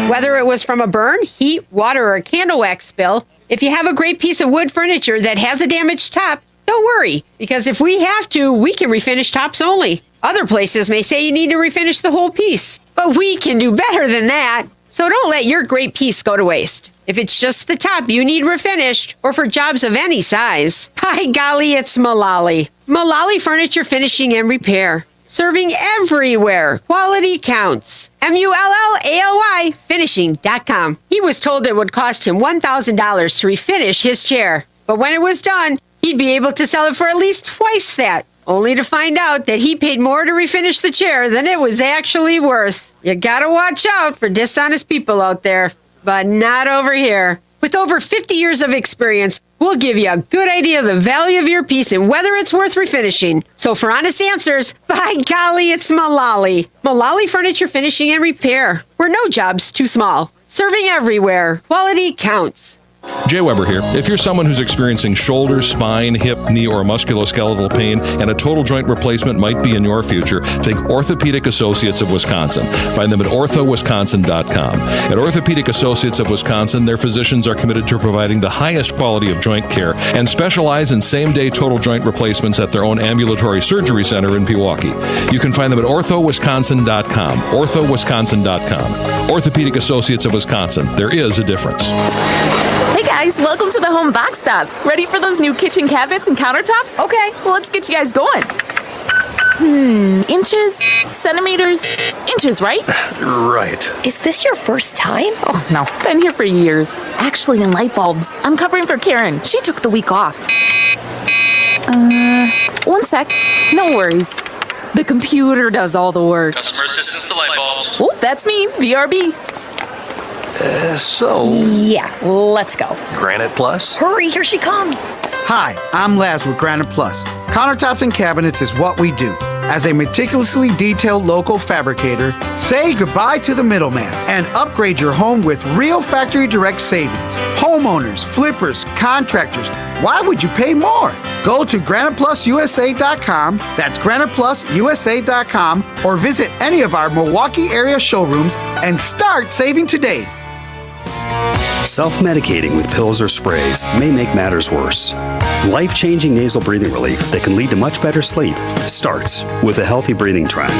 Whether it was from a burn, heat, water, or a candle wax spill, if you have a great piece of wood furniture that has a damaged top, don't worry, because if we have to, we can refinish tops only. Other places may say you need to refinish the whole piece, but we can do better than that. So don't let your great piece go to waste. If it's just the top you need refinished, or for jobs of any size, by golly, it's Mullally. Mullally Furniture Finishing and Repair. Serving everywhere. Quality counts. MULLALY finishing.com. He was told it would cost him $1,000 to refinish his chair. But when it was done, he'd be able to sell it for at least twice that. Only to find out that he paid more to refinish the chair than it was actually worth. You gotta watch out for dishonest people out there. But not over here. With over 50 years of experience, we'll give you a good idea of the value of your piece and whether it's worth refinishing. So for honest answers, by golly, it's Mullally. Mullally Furniture Finishing and Repair. We're no job's too small. Serving everywhere. Quality counts.
Jay Weber here. If you're someone who's experiencing shoulder, spine, hip, knee, or musculoskeletal pain and a total joint replacement might be in your future, think Orthopedic Associates of Wisconsin. Find them at orthowisconsin.com. At Orthopedic Associates of Wisconsin, their physicians are committed to providing the highest quality of joint care and specialize in same-day total joint replacements at their own ambulatory surgery center in Pewaukee. You can find them at orthowisconsin.com. orthowisconsin.com. Orthopedic Associates of Wisconsin. There is a difference.
Hey guys, welcome to the Home Box Stop. Ready for those new kitchen cabinets and countertops? Okay, well, let's get you guys going. Inches, centimeters, inches, right?
Right.
Is this your first time? Oh, no. Been here for years. Actually, in light bulbs. I'm covering for Karen. She took the week off. One sec. No worries. The computer does all the work.
Customer assistance to light bulbs.
Oh, that's me, VRB.
Yeah,
let's go.
Granite Plus?
Hurry, here she comes.
Hi, I'm Laz with Granite Plus. Countertops and cabinets is what we do. As a meticulously detailed local fabricator, say goodbye to the middleman and upgrade your home with real factory direct savings. Homeowners, flippers, contractors, why would you pay more? Go to graniteplususa.com, that's graniteplususa.com, or visit any of our Milwaukee area showrooms and start saving today.
Self-medicating with pills or sprays may make matters worse. Life-changing nasal breathing relief that can lead to much better sleep starts with a healthy breathing triangle.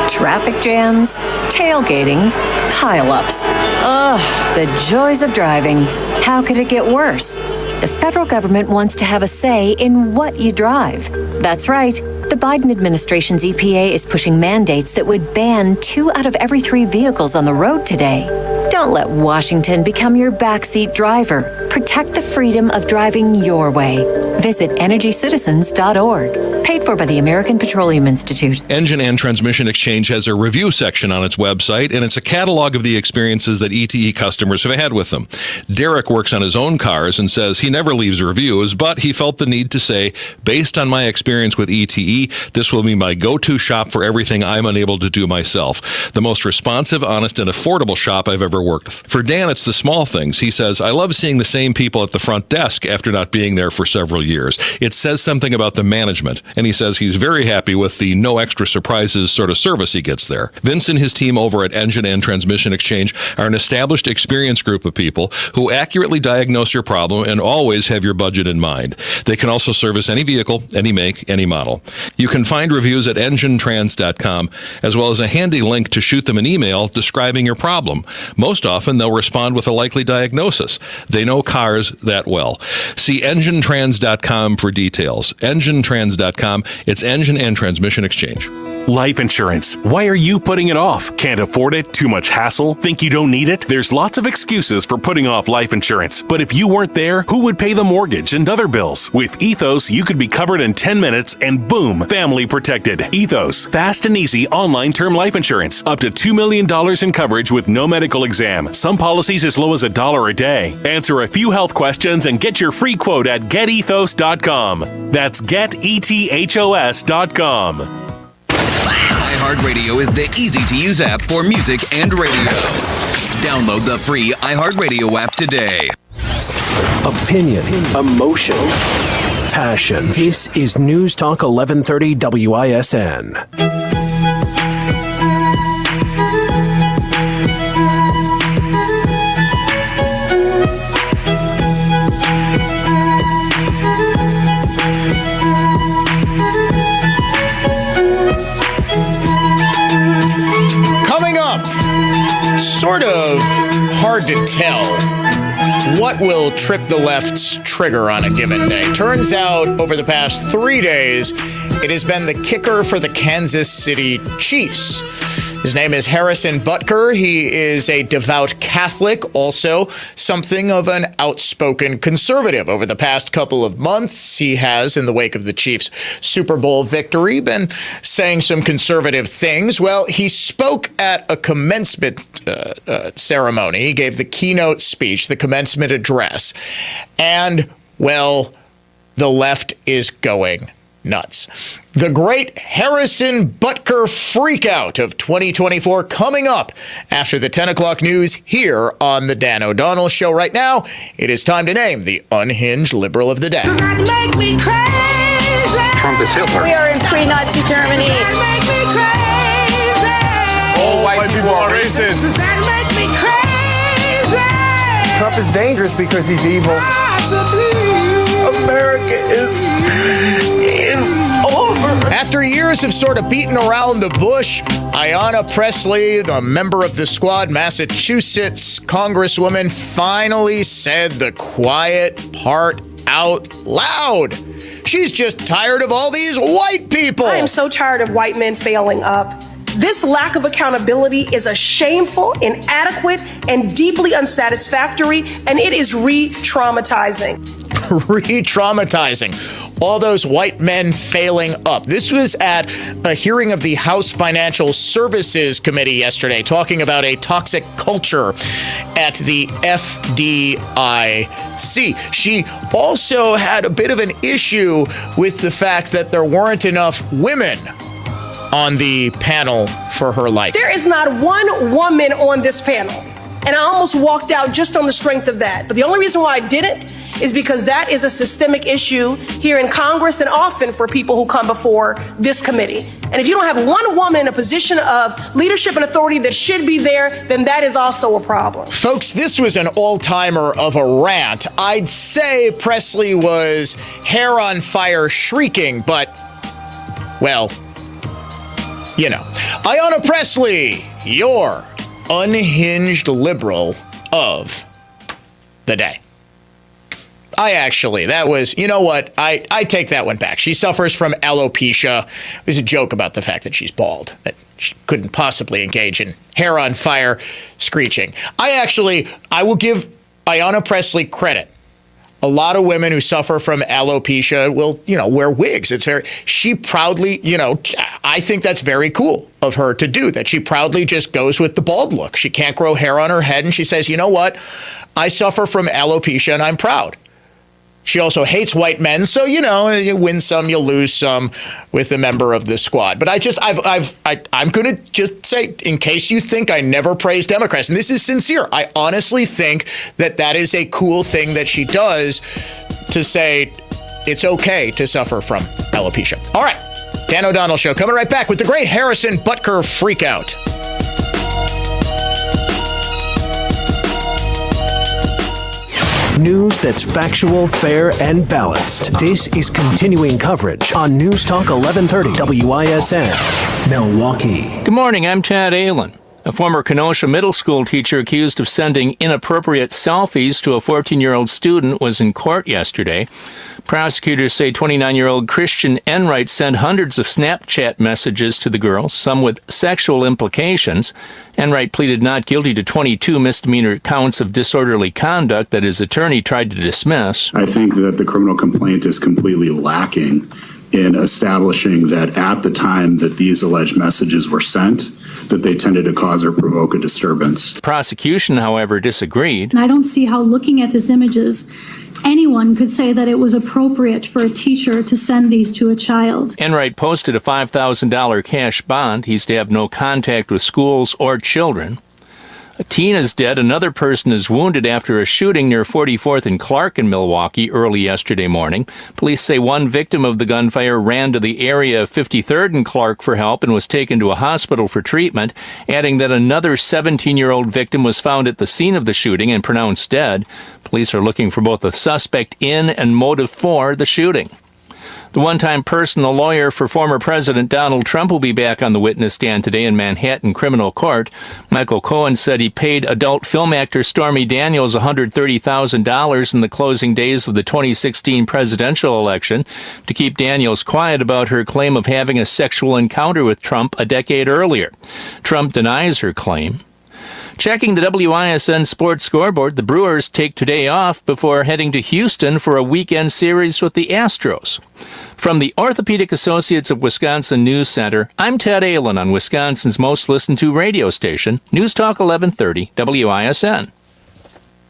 Traffic jams, tailgating, pileups. Ugh, the joys of driving. How could it get worse? The federal government wants to have a say in what you drive. That's right. The Biden administration's EPA is pushing mandates that would ban 2 out of every 3 vehicles on the road today. Don't let Washington become your backseat driver. Protect the freedom of driving your way. Visit EnergyCitizens.org. Paid for by the American Petroleum Institute.
Engine and Transmission Exchange has a review section on its website, and it's a catalog of the experiences that ETE customers have had with them. Derek works on his own cars and says he never leaves reviews, but he felt the need to say, based on my experience with ETE, this will be my go-to shop for everything I'm unable to do myself. The most responsive, honest, and affordable shop I've ever worked with. For Dan, it's the small things. He says, I love seeing the same people at the front desk after not being there for several years. It says something about the management, and he says he's very happy with the no extra surprises sort of service he gets there. Vince and his team over at Engine and Transmission Exchange are an established, experienced group of people who accurately diagnose your problem and always have your budget in mind. They can also service any vehicle, any make, any model. You can find reviews at enginetrans.com, as well as a handy link to shoot them an email describing your problem. Most often, they'll respond with a likely diagnosis. They know cars that well. See enginetrans.com for details. Enginetrans.com. It's Engine and Transmission Exchange.
Life insurance. Why are you putting it off? Can't afford it? Too much hassle? Think you don't need it? There's lots of excuses for putting off life insurance. But if you weren't there, who would pay the mortgage and other bills? With Ethos, you could be covered in 10 minutes and boom, family protected. Ethos. Fast and easy online term life insurance. Up to $2 million in coverage with no medical exam. Some policies as low as $1 a day. Answer a few health questions and get your free quote at getethos.com. That's getethos.com.
iHeartRadio is the easy-to-use app for music and radio. Download the free iHeartRadio app today.
Opinion, emotion, passion. This is News Talk 1130 WISN.
Sort of hard to tell what will trip the left's trigger on a given day. Turns out, over the past 3 days, it has been the kicker for the Kansas City Chiefs. His name is Harrison Butker. He is a devout Catholic, also something of an outspoken conservative. Over the past couple of months, he has, in the wake of the Chiefs' Super Bowl victory, been saying some conservative things. Well, he spoke at a commencement ceremony. He gave the keynote speech, the commencement address. And, well, the left is going nuts. The great Harrison Butker freakout of 2024 coming up after the 10 o'clock news here on the Dan O'Donnell Show. Right now, it is time to name the unhinged liberal of the day.
Does that make me crazy?
Trump is Hitler.
We are in pre-Nazi Germany. Does that make me crazy?
All white people are racist.
Does that make me crazy?
Trump is dangerous because he's evil. America is in over.
After years of sort of beating around the bush, Ayanna Pressley, the member of the Squad, Massachusetts Congresswoman, finally said the quiet part out loud. She's just tired of all these white people.
I am so tired of white men failing up. This lack of accountability is a shameful, inadequate, and deeply unsatisfactory, and it is re-traumatizing.
Re-traumatizing. All those white men failing up. This was at a hearing of the House Financial Services Committee yesterday, talking about a toxic culture at the FDIC. She also had a bit of an issue with the fact that there weren't enough women on the panel for her life.
There is not one woman on this panel, and I almost walked out just on the strength of that. But the only reason why I didn't is because that is a systemic issue here in Congress and often for people who come before this committee. And if you don't have one woman in a position of leadership and authority that should be there, then that is also a problem.
Folks, this was an all-timer of a rant. I'd say Pressley was hair on fire shrieking, but, well, you know. Ayanna Pressley, your unhinged liberal of the day. That was, you know what? I take that one back. She suffers from alopecia. There's a joke about the fact that she's bald, that she couldn't possibly engage in hair on fire screeching. I will give Ayanna Pressley credit. A lot of women who suffer from alopecia will, wear wigs. She proudly, I think that's very cool of her to do, that she proudly just goes with the bald look. She can't grow hair on her head, and she says, you know what? I suffer from alopecia, and I'm proud. She also hates white men, so, you win some, you lose some with a member of the Squad. But I'm going to just say, in case you think I never praise Democrats, and this is sincere, I honestly think that is a cool thing that she does, to say it's okay to suffer from alopecia. All right, Dan O'Donnell Show coming right back with the great Harrison Butker freakout.
News that's factual, fair, and balanced. This is continuing coverage on News Talk 1130 WISN, Milwaukee.
Good morning, I'm Chad Allen. A former Kenosha middle school teacher accused of sending inappropriate selfies to a 14-year-old student was in court yesterday. Prosecutors say 29-year-old Christian Enright sent hundreds of Snapchat messages to the girl, some with sexual implications. Enright pleaded not guilty to 22 misdemeanor counts of disorderly conduct that his attorney tried to dismiss.
I think that the criminal complaint is completely lacking in establishing that at the time that these alleged messages were sent, that they tended to cause or provoke a disturbance.
Prosecution, however, disagreed.
And I don't see how, looking at these images, anyone could say that it was appropriate for a teacher to send these to a child.
Enright posted a $5,000 cash bond. He's to have no contact with schools or children. A teen is dead. Another person is wounded after a shooting near 44th and Clark in Milwaukee early yesterday morning. Police say one victim of the gunfire ran to the area of 53rd and Clark for help and was taken to a hospital for treatment, adding that another 17-year-old victim was found at the scene of the shooting and pronounced dead. Police are looking for both the suspect in and motive for the shooting. The one-time personal lawyer for former President Donald Trump will be back on the witness stand today in Manhattan criminal court. Michael Cohen said he paid adult film actor Stormy Daniels $130,000 in the closing days of the 2016 presidential election to keep Daniels quiet about her claim of having a sexual encounter with Trump a decade earlier. Trump denies her claim. Checking the WISN Sports Scoreboard, the Brewers take today off before heading to Houston for a weekend series with the Astros. From the Orthopedic Associates of Wisconsin News Center, I'm Ted Allen on Wisconsin's most listened to radio station, News Talk 1130 WISN.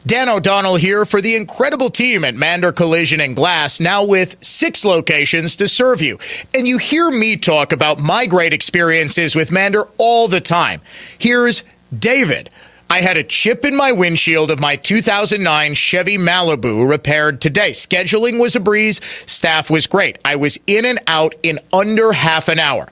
Dan O'Donnell here for the incredible team at Mander Collision and Glass, now with 6 locations to serve you. And you hear me talk about my great experiences with Mander all the time. Here's David. I had a chip in my windshield of my 2009 Chevy Malibu repaired today. Scheduling was a breeze. Staff was great. I was in and out in under half an hour.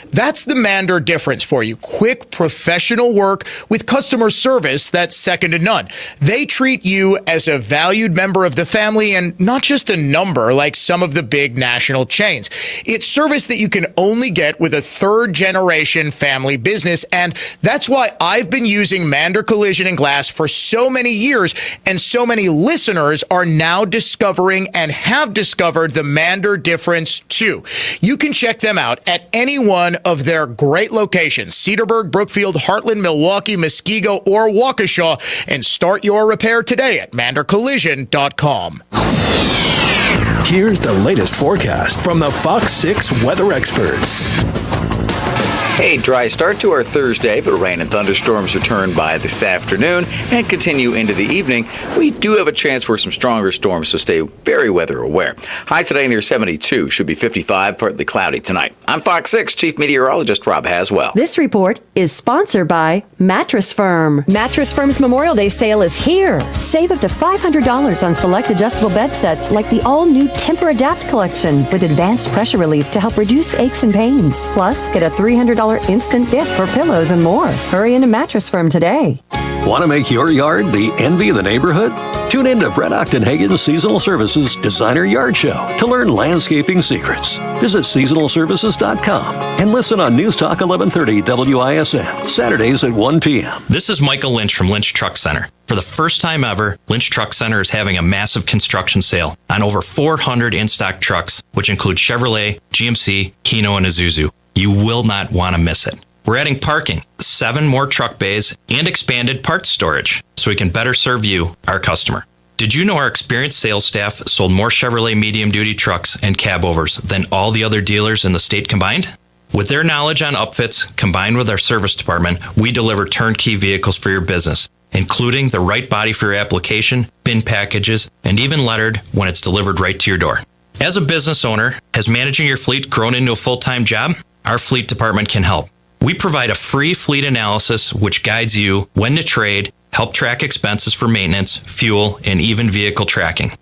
That's the Mander difference for you. Quick, professional work with customer service that's second to none. They treat you as a valued member of the family and not just a number like some of the big national chains. It's service that you can only get with a third-generation family business, and that's why I've been using Mander Collision and Glass for so many years, and so many listeners are now discovering and have discovered the Mander difference too. You can check them out at any one of their great locations, Cedarburg, Brookfield, Heartland, Milwaukee, Muskego, or Waukesha, and start your repair today at mandercollision.com.
Here's the latest forecast from the Fox 6 weather experts.
A dry start to our Thursday, but rain and thunderstorms return by this afternoon and continue into the evening. We do have a chance for some stronger storms, so stay very weather aware. High today near 72, should be 55, partly cloudy tonight. I'm Fox 6 Chief Meteorologist Rob Haswell.
This report is sponsored by Mattress Firm. Mattress Firm's Memorial Day sale is here. Save up to $500 on select adjustable bed sets like the all-new Temper Adapt collection with advanced pressure relief to help reduce aches and pains. Plus, get a $300 instant gift for pillows and more. Hurry into Mattress Firm today.
Want to make your yard the envy of the neighborhood? Tune in to Brett Octenhagen's Seasonal Services Designer Yard Show to learn landscaping secrets. Visit seasonalservices.com and listen on News Talk 1130 WISN, Saturdays at 1 p.m.
This is Michael Lynch from Lynch Truck Center. For the first time ever, Lynch Truck Center is having a massive construction sale on over 400 in-stock trucks, which include Chevrolet, GMC, Hino, and Isuzu. You will not want to miss it. We're adding parking, 7 more truck bays, and expanded parts storage so we can better serve you, our customer. Did you know our experienced sales staff sold more Chevrolet medium-duty trucks and cab overs than all the other dealers in the state combined? With their knowledge on upfits, combined with our service department, we deliver turnkey vehicles for your business, including the right body for your application, bin packages, and even lettered when it's delivered right to your door. As a business owner, has managing your fleet grown into a full-time job? Our fleet department can help. We provide a free fleet analysis which guides you when to trade, help track expenses for maintenance, fuel, and even vehicle tracking.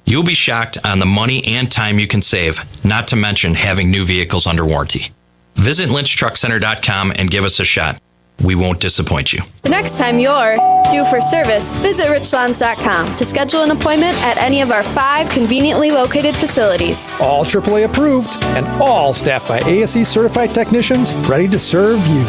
You'll be shocked on the money and time you can save, not to mention having new vehicles under warranty. Visit lynchtruckcenter.com and give us a shot. We won't disappoint you.
The next time you're due for service, visit richlands.com to schedule an appointment at any of our 5 conveniently located facilities.
All AAA approved and all staffed by ASE certified technicians ready to serve you.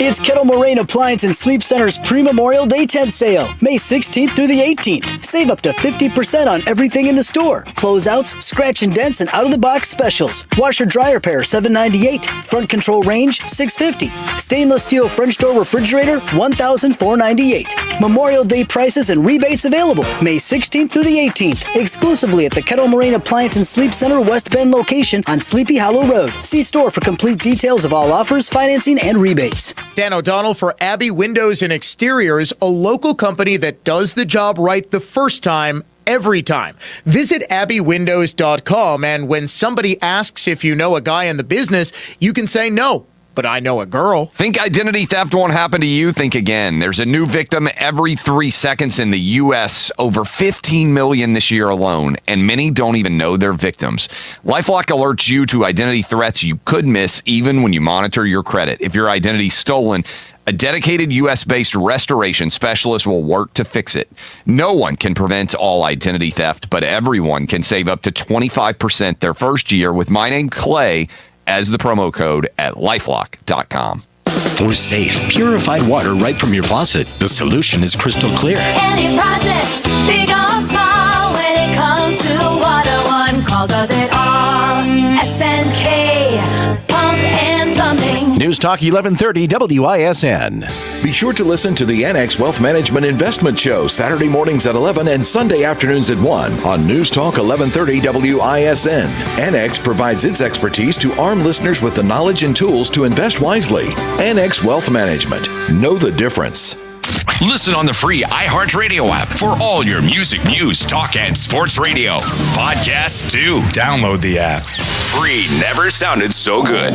It's Kettle Moraine Appliance and Sleep Center's pre-Memorial Day tent sale, May 16th through the 18th. Save up to 50% on everything in the store. Closeouts, scratch and dents, and out-of-the-box specials. Washer dryer pair, $798. Front control range, $650. Stainless steel French door refrigerator, $1,498. Memorial Day prices and rebates available, May 16th through the 18th, exclusively at the Kettle Moraine Appliance and Sleep Center West Bend location on Sleepy Hollow Road. See store for complete details of all offers, financing, and rebates.
Dan O'Donnell for Abbey Windows and Exteriors, a local company that does the job right the first time, every time. Visit abbeywindows.com, and when somebody asks if you know a guy in the business, you can say no. But I know a girl.
Think identity theft won't happen to you? Think again. There's a new victim every 3 seconds in the U.S., over 15 million this year alone, and many don't even know they're victims. LifeLock alerts you to identity threats you could miss even when you monitor your credit. If your identity's stolen, a dedicated U.S.-based restoration specialist will work to fix it. No one can prevent all identity theft, but everyone can save up to 25% their first year with my name, Clay, as the promo code at lifelock.com.
For safe, purified water right from your faucet, the solution is crystal clear.
Any project, big or small, when it comes to water, one call does it all. S&K, pump and plumbing.
News Talk 1130 WISN.
Be sure to listen to the Annex Wealth Management Investment Show Saturday mornings at 11 and Sunday afternoons at 1 on News Talk 1130 WISN. Annex provides its expertise to arm listeners with the knowledge and tools to invest wisely. Annex Wealth Management. Know the difference.
Listen on the free iHeartRadio app for all your music, news, talk, and sports radio. Podcasts too. Download the app. Free never sounded so good.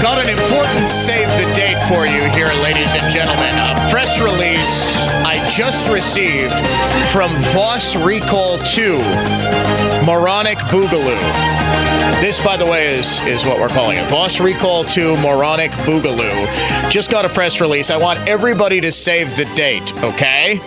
Got an important save the date for you here, ladies and gentlemen. A press release I just received from Voss Recall 2, Moronic Boogaloo. This, by the way, is what we're calling it. Voss Recall 2, Moronic Boogaloo. Just got a press release. I want everybody to save the date, okay?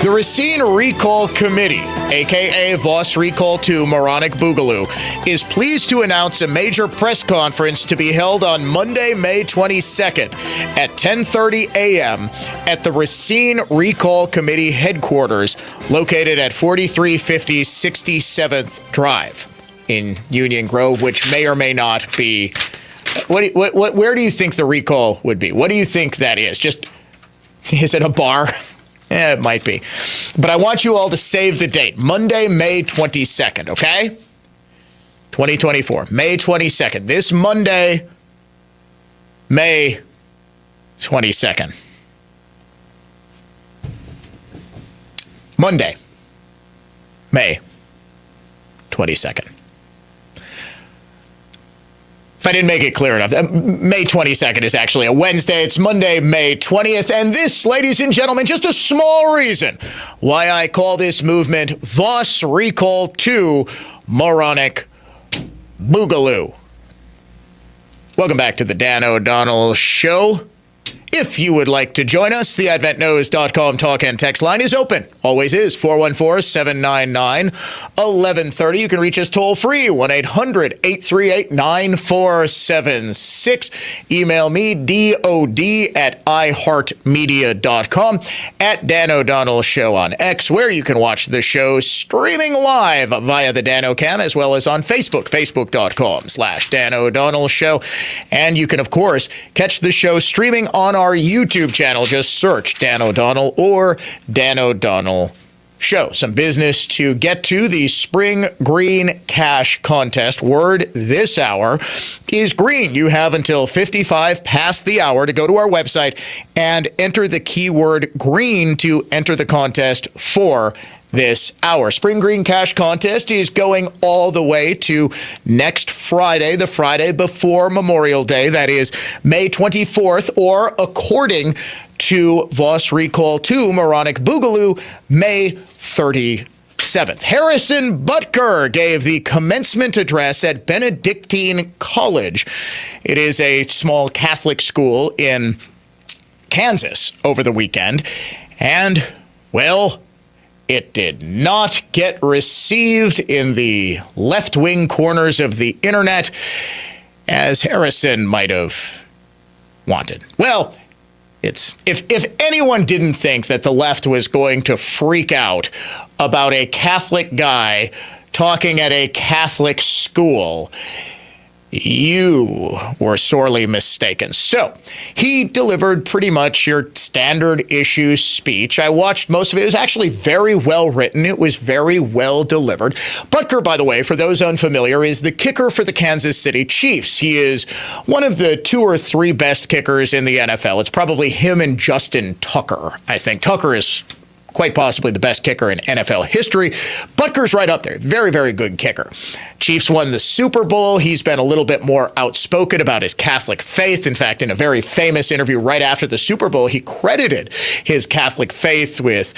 The Racine Recall Committee, a.k.a. Voss Recall 2 Moronic Boogaloo, is pleased to announce a major press conference to be held on Monday, May 22nd at 10:30 a.m. at the Racine Recall Committee headquarters located at 4350 67th Drive in Union Grove, which may or may not be... Where do you think the recall would be? What do you think that is? Is it a bar? Yeah, it might be. But I want you all to save the date. Monday, May 22nd, okay? 2024, May 22nd. This Monday, May 22nd. Monday, May 22nd. If I didn't make it clear enough, May 22nd is actually a Wednesday. It's Monday, May 20th. And this, ladies and gentlemen, just a small reason why I call this movement Voss Recall 2 Moronic Boogaloo. Welcome back to the Dan O'Donnell Show. If you would like to join us, the AdventNows.com talk and text line is open. Always is. 414-799-1130. You can reach us toll free. 1-800-838-9476. Email me, DOD@iHeartMedia.com, at Dan O'Donnell Show on X, where you can watch the show streaming live via the Dan O'Cam, as well as on Facebook, Facebook.com/Dan O'Donnell Show. And you can, of course, catch the show streaming on our YouTube channel. Just search Dan O'Donnell or Dan O'Donnell Show. Some business to get to. The Spring Green Cash Contest. Word this hour is green. You have until 55 past the hour to go to our website and enter the keyword green to enter the contest for this hour. Spring Green Cash Contest is going all the way to next Friday, the Friday before Memorial Day. That is May 24th, or according to Voss Recall 2 Moronic Boogaloo, May 31st. 7th, Harrison Butker gave the commencement address at Benedictine College. It is a small Catholic school in Kansas over the weekend. And, well, it did not get received in the left-wing corners of the internet as Harrison might have wanted. Well, if anyone didn't think that the left was going to freak out about a Catholic guy talking at a Catholic school, you were sorely mistaken. So he delivered pretty much your standard issue speech. I watched most of it. It was actually very well written. It was very well delivered. Butker, by the way, for those unfamiliar, is the kicker for the Kansas City Chiefs. He is one of the 2 or 3 best kickers in the NFL. It's probably him and Justin Tucker. I think Tucker is quite possibly the best kicker in NFL history. Butker's right up there. Very, very good kicker. Chiefs won the Super Bowl. He's been a little bit more outspoken about his Catholic faith. In fact, in a very famous interview right after the Super Bowl, he credited his Catholic faith with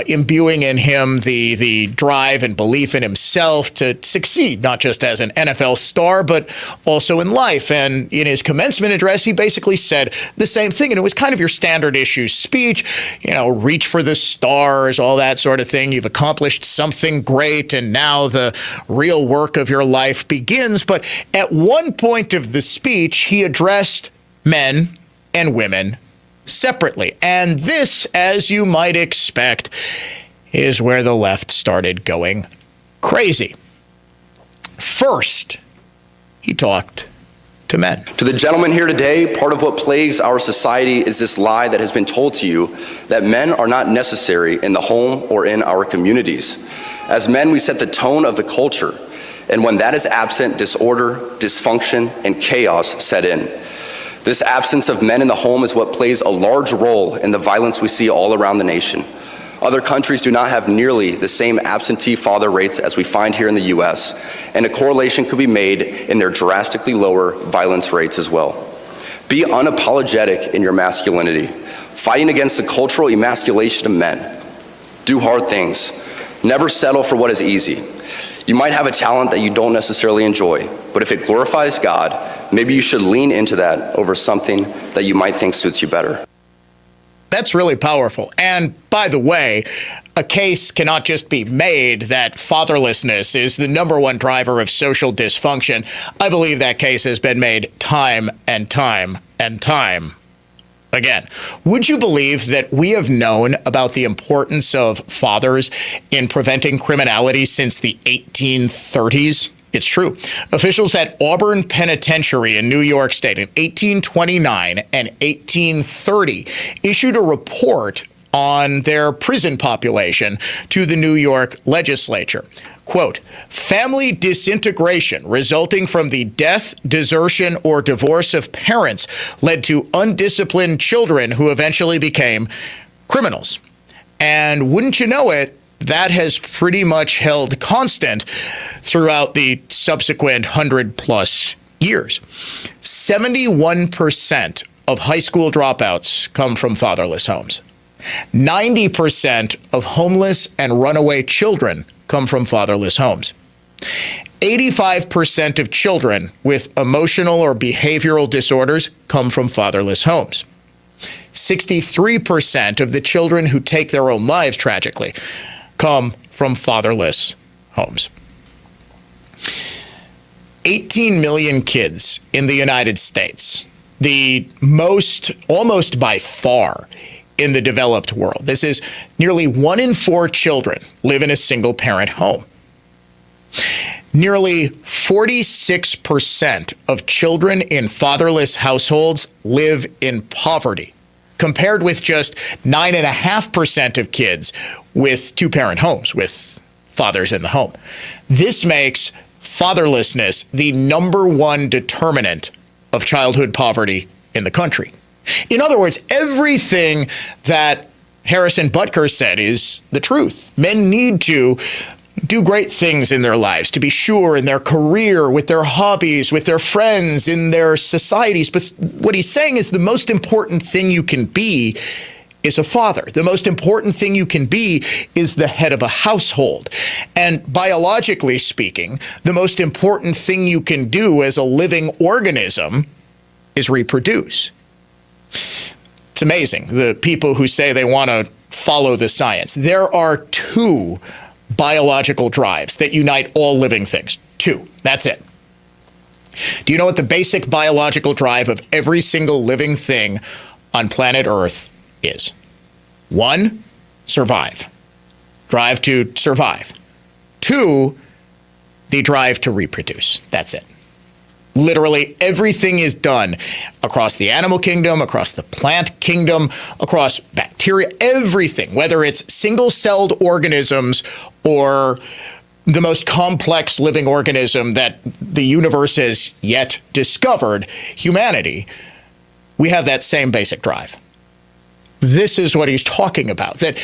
imbuing in him the drive and belief in himself to succeed, not just as an NFL star, but also in life. And in his commencement address, he basically said the same thing. And it was kind of your standard issue speech, reach for the stars, all that sort of thing. You've accomplished something great, and now the real work of your life begins. But at one point of the speech, he addressed men and women separately. And this, as you might expect, is where the left started going crazy. First, he talked to men.
To the gentleman here today, part of what plagues our society is this lie that has been told to you that men are not necessary in the home or in our communities. As men, we set the tone of the culture, and when that is absent, disorder, dysfunction, and chaos set in. This absence of men in the home is what plays a large role in the violence we see all around the nation. Other countries do not have nearly the same absentee father rates as we find here in the U.S., and a correlation could be made in their drastically lower violence rates as well. Be unapologetic in your masculinity, fighting against the cultural emasculation of men. Do hard things. Never settle for what is easy. You might have a talent that you don't necessarily enjoy, but if it glorifies God, maybe you should lean into that over something that you might think suits you better.
That's really powerful. And by the way, a case cannot just be made that fatherlessness is the number one driver of social dysfunction. I believe that case has been made time and time and time again. Would you believe that we have known about the importance of fathers in preventing criminality since the 1830s? It's true. Officials at Auburn Penitentiary in New York State in 1829 and 1830 issued a report on their prison population to the New York legislature. Quote, family disintegration resulting from the death, desertion, or divorce of parents led to undisciplined children who eventually became criminals. And wouldn't you know it, that has pretty much held constant throughout the subsequent 100+ years. 71% of high school dropouts come from fatherless homes. 90% of homeless and runaway children come from fatherless homes. 85% of children with emotional or behavioral disorders come from fatherless homes. 63% of the children who take their own lives, tragically, come from fatherless homes. 18 million kids in the United States, the most, almost by far, in the developed world. This is nearly 1 in 4 children live in a single-parent home. Nearly 46% of children in fatherless households live in poverty, compared with just 9.5% of kids with 2-parent homes, with fathers in the home. This makes fatherlessness the #1 determinant of childhood poverty in the country. In other words, everything that Harrison Butker said is the truth. Men need to do great things in their lives, to be sure, in their career, with their hobbies, with their friends, in their societies. But what he's saying is the most important thing you can be is a father. The most important thing you can be is the head of a household. And biologically speaking, the most important thing you can do as a living organism is reproduce. It's amazing, the people who say they want to follow the science. There are 2 biological drives that unite all living things. 2. That's it. Do you know what the basic biological drive of every single living thing on planet Earth is? 1, survive. Drive to survive. 2, the drive to reproduce. That's it. Literally everything is done across the animal kingdom, across the plant kingdom, across bacteria, everything, whether it's single-celled organisms or the most complex living organism that the universe has yet discovered, humanity, we have that same basic drive. This is what he's talking about, that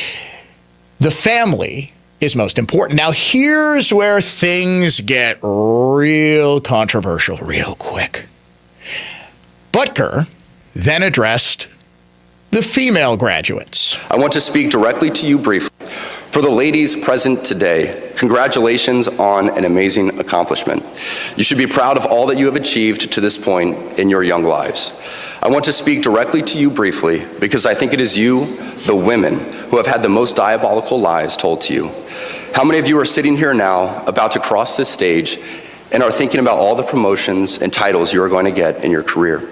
the family is most important. Now, here's where things get real controversial real quick. Butker then addressed the female graduates.
I want to speak directly to you briefly. For the ladies present today, congratulations on an amazing accomplishment. You should be proud of all that you have achieved to this point in your young lives. I want to speak directly to you briefly because I think it is you, the women, who have had the most diabolical lies told to you. How many of you are sitting here now about to cross this stage and are thinking about all the promotions and titles you are going to get in your career?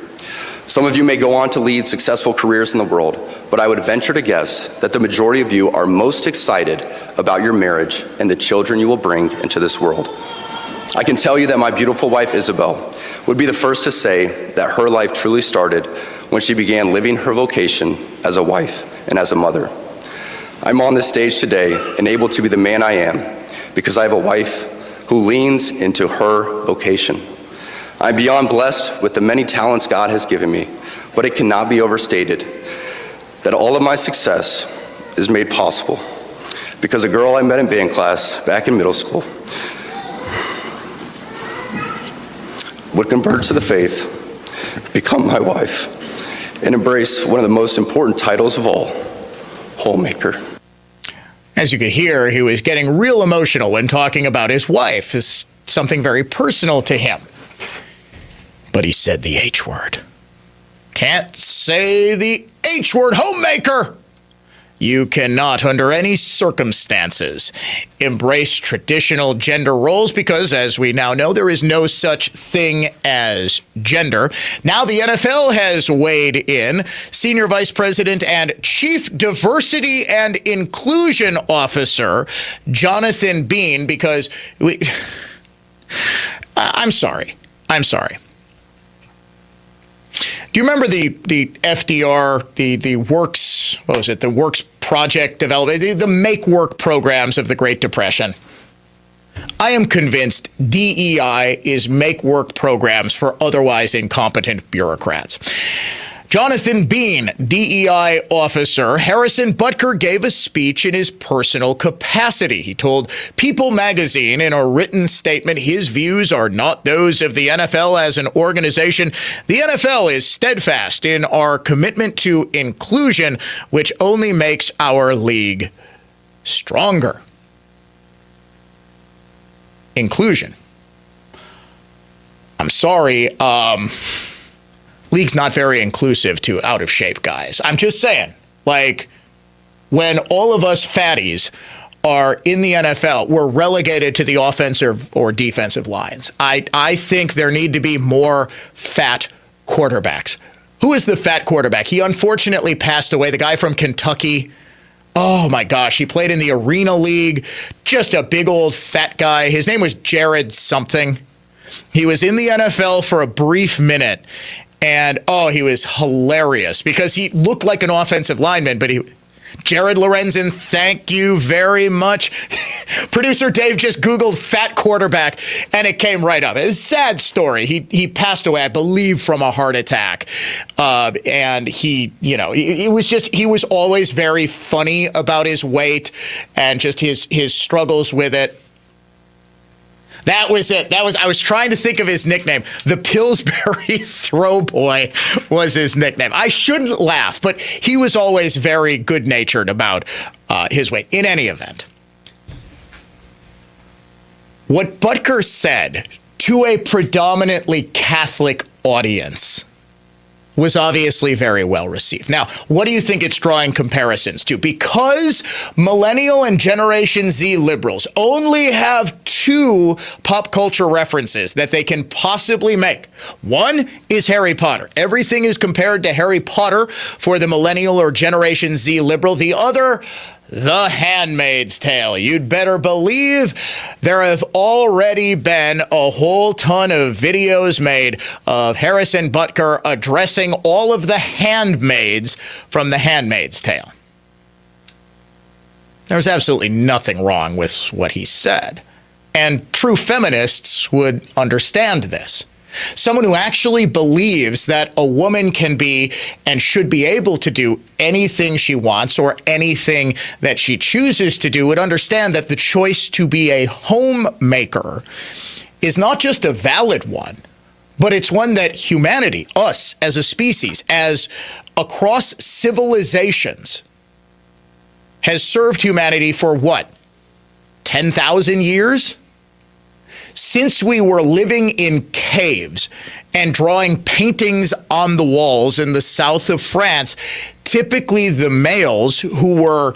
Some of you may go on to lead successful careers in the world, but I would venture to guess that the majority of you are most excited about your marriage and the children you will bring into this world. I can tell you that my beautiful wife, Isabel, would be the first to say that her life truly started when she began living her vocation as a wife and as a mother. I'm on this stage today and able to be the man I am because I have a wife who leans into her vocation. I'm beyond blessed with the many talents God has given me, but it cannot be overstated that all of my success is made possible because a girl I met in band class back in middle school would convert to the faith, become my wife, and embrace one of the most important titles of all, homemaker.
As you could hear, he was getting real emotional when talking about his wife. It's something very personal to him. But he said the H word. Can't say the H word, homemaker! You cannot, under any circumstances, embrace traditional gender roles because, as we now know, there is no such thing as gender. Now the NFL has weighed in. Senior Vice President and Chief Diversity and Inclusion Officer Jonathan Bean, because I'm sorry. Do you remember the FDR, the Works, what was it, the Works Project Development, the Make Work programs of the Great Depression? I am convinced DEI is Make Work programs for otherwise incompetent bureaucrats. Jonathan Bean, DEI officer, Harrison Butker gave a speech in his personal capacity. He told People magazine in a written statement his views are not those of the NFL as an organization. The NFL is steadfast in our commitment to inclusion, which only makes our league stronger. Inclusion. I'm sorry, league's not very inclusive to out-of-shape guys. I'm just saying, like, when all of us fatties are in the NFL, we're relegated to the offensive or defensive lines. I think there need to be more fat quarterbacks. Who is the fat quarterback? He unfortunately passed away, the guy from Kentucky. Oh, my gosh, he played in the Arena League. Just a big old fat guy. His name was Jared something. He was in the NFL for a brief minute. And, he was hilarious because he looked like an offensive lineman, but Jared Lorenzen, thank you very much. Producer Dave just Googled fat quarterback, and it came right up. It's a sad story. He passed away, I believe, from a heart attack. And he was always very funny about his weight and just his struggles with it. That was it. I was trying to think of his nickname. The Pillsbury Throw Boy was his nickname. I shouldn't laugh, but he was always very good-natured about his weight. In any event, what Butker said to a predominantly Catholic audience was obviously very well received. Now, what do you think it's drawing comparisons to? Because Millennial and Generation Z liberals only have two pop culture references that they can possibly make. One is Harry Potter. Everything is compared to Harry Potter for the Millennial or Generation Z liberal. The other, The Handmaid's Tale. You'd better believe there have already been a whole ton of videos made of Harrison Butker addressing all of the handmaids from The Handmaid's Tale. There's absolutely nothing wrong with what he said. And true feminists would understand this. Someone who actually believes that a woman can be and should be able to do anything she wants or anything that she chooses to do would understand that the choice to be a homemaker is not just a valid one, but it's one that humanity, us as a species, as across civilizations, has served humanity for what? 10,000 years? Since we were living in caves and drawing paintings on the walls in the south of France, typically the males who were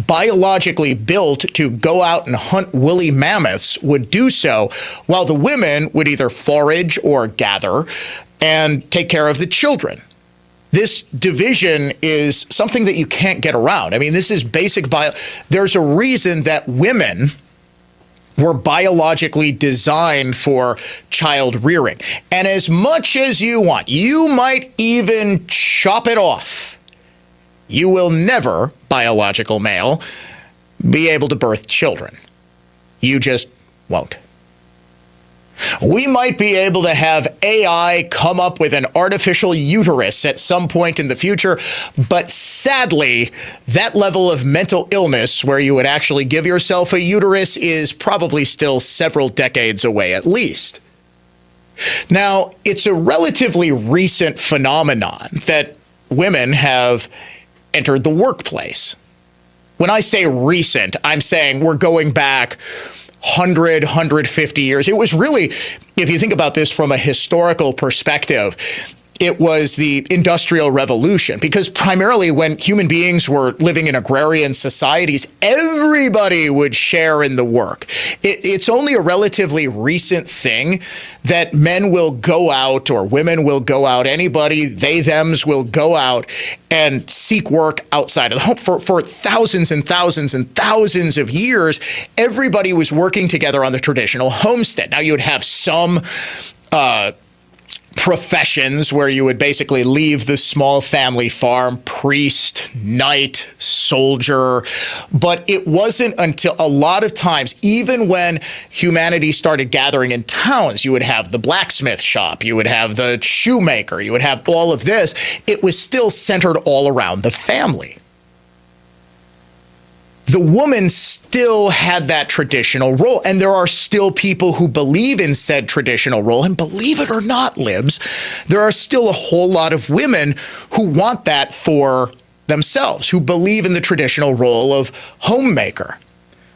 biologically built to go out and hunt woolly mammoths would do so, while the women would either forage or gather and take care of the children. This division is something that you can't get around. I mean, this is basic bio. There's a reason that women were biologically designed for child rearing. And as much as you want, you might even chop it off, you will never, biological male, be able to birth children. You just won't. We might be able to have AI come up with an artificial uterus at some point in the future, but sadly, that level of mental illness where you would actually give yourself a uterus is probably still several decades away at least. Now, it's a relatively recent phenomenon that women have entered the workplace. When I say recent, I'm saying we're going back 100, 150 years. It was really, if you think about this from a historical perspective, it was the Industrial Revolution, because primarily when human beings were living in agrarian societies, everybody would share in the work. It's only a relatively recent thing that men will go out or women will go out, anybody, they, thems will go out and seek work outside of the home. For thousands and thousands and thousands of years, everybody was working together on the traditional homestead. Now, you would have some professions where you would basically leave the small family farm, priest, knight, soldier. But it wasn't until a lot of times, even when humanity started gathering in towns, you would have the blacksmith shop, you would have the shoemaker, you would have all of this. It was still centered all around the family. The woman still had that traditional role, and there are still people who believe in said traditional role, and believe it or not, libs, there are still a whole lot of women who want that for themselves, who believe in the traditional role of homemaker.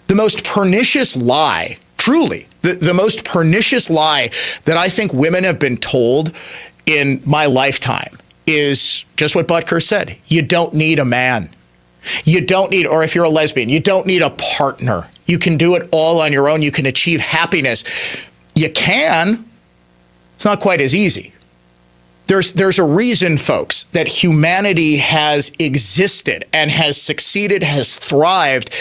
The most pernicious lie, truly, the most pernicious lie that I think women have been told in my lifetime is just what Butker said. You don't need a man. You don't need, or if you're a lesbian, you don't need a partner. You can do it all on your own. You can achieve happiness. You can. It's not quite as easy. There's a reason, folks, that humanity has existed and has succeeded, has thrived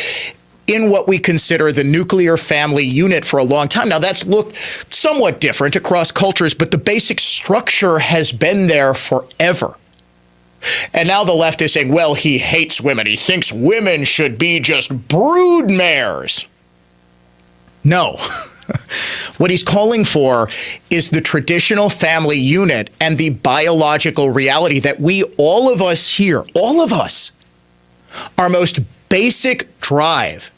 in what we consider the nuclear family unit for a long time. Now, that's looked somewhat different across cultures, but the basic structure has been there forever. And now the left is saying, well, he hates women. He thinks women should be just brood mares. No. What he's calling for is the traditional family unit and the biological reality that we, all of us here, all of us, our most basic drive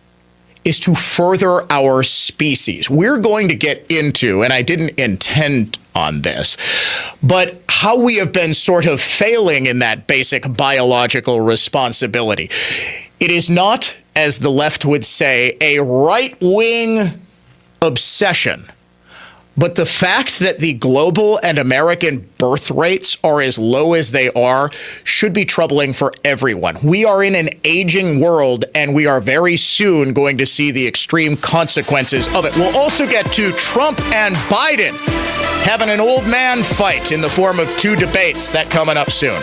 is to further our species. We're going to get into, and I didn't intend on this, but how we have been sort of failing in that basic biological responsibility. It is not, as the left would say, a right-wing obsession, but the fact that the global and American birth rates are as low as they are should be troubling for everyone. We are in an aging world, and we are very soon going to see the extreme consequences of it. We'll also get to Trump and Biden having an old man fight in the form of 2 debates. That coming up soon.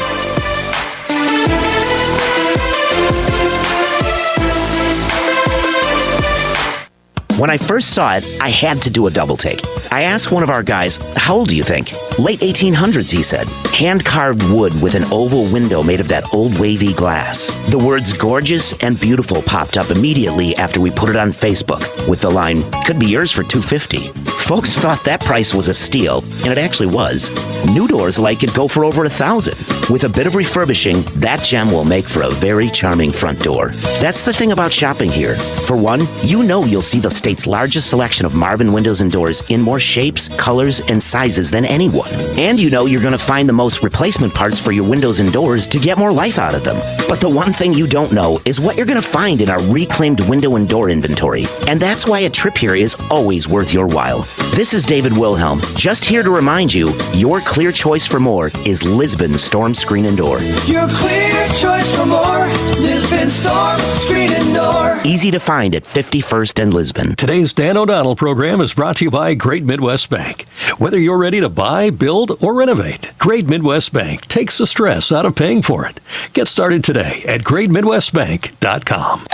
When I first saw it, I had to do a double take. I asked one of our guys, how old do you think? Late 1800s, he said. Hand-carved wood with an oval window made of that old wavy glass. The words gorgeous and beautiful popped up immediately after we put it on Facebook with the line, could be yours for $250. Folks thought that price was a steal, and it actually was. New doors like it go for over $1,000. With a bit of refurbishing, that gem will make for a very charming front door. That's the thing about shopping here. For one, you know you'll see the state's largest selection of Marvin windows and doors in more shapes, colors, and sizes than anyone. And you know you're going to find the most replacement parts for your windows and doors to get more life out of them. But the one thing you don't know is what you're going to find in our reclaimed window and door inventory. And that's why a trip here is always worth your while. This is David Wilhelm, just here to remind you, your clear choice for more is Lisbon Storm Screen and Door.
Your clear choice for more, Lisbon Storm Screen and Door.
Easy to find at 51st and Lisbon.
Today's Dan O'Donnell program is brought to you by Great Midwest Bank. Whether you're ready to buy, build, or renovate, Great Midwest Bank takes the stress out of paying for it. Get started today at greatmidwestbank.com.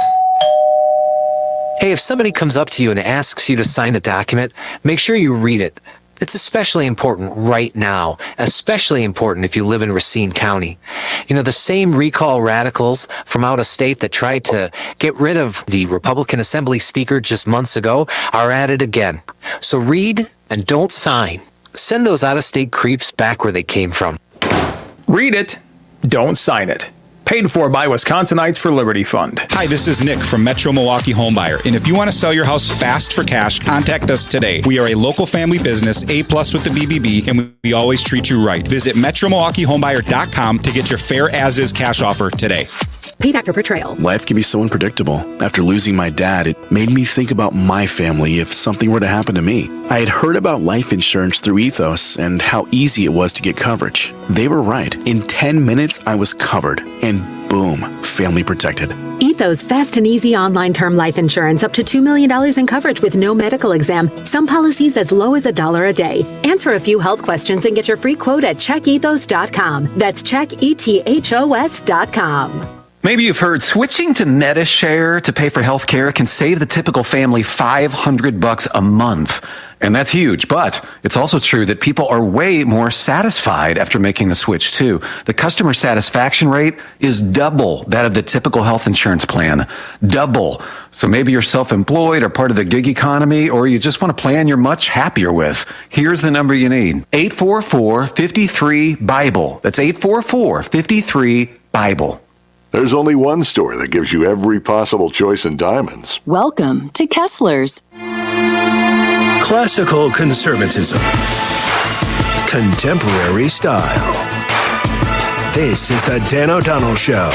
Hey, if somebody comes up to you and asks you to sign a document, make sure you read it. It's especially important right now, especially important if you live in Racine County. You know, the same recall radicals from out of state that tried to get rid of the Republican Assembly Speaker just months ago are at it again. So read and don't sign. Send those out-of-state creeps back where they came from.
Read it, don't sign it. Paid for by Wisconsinites for Liberty Fund.
Hi, this is Nick from Metro Milwaukee Homebuyer. And if you want to sell your house fast for cash, contact us today. We are a local family business, A+ with the BBB, and we always treat you right. Visit MetroMilwaukeeHomebuyer.com to get your fair as-is cash offer today.
Paid actor portrayal.
Life can be so unpredictable. After losing my dad, it made me think about my family if something were to happen to me. I had heard about life insurance through Ethos and how easy it was to get coverage. They were right. In 10 minutes, I was covered. And boom, family protected.
Ethos fast and easy online term life insurance up to $2 million in coverage with no medical exam. Some policies as low as $1 a day. Answer a few health questions and get your free quote at checkethos.com. That's checkethos.com.
Maybe you've heard switching to MediShare to pay for health care can save the typical family $500 a month. And that's huge, but it's also true that people are way more satisfied after making the switch too. The customer satisfaction rate is double that of the typical health insurance plan. Double. So maybe you're self-employed or part of the gig economy, or you just want a plan you're much happier with. Here's the number you need. 844-53-BIBLE. That's 844-53-BIBLE.
There's only one store that gives you every possible choice in diamonds.
Welcome to Kessler's.
Classical conservatism. Contemporary style. This is the Dan O'Donnell Show.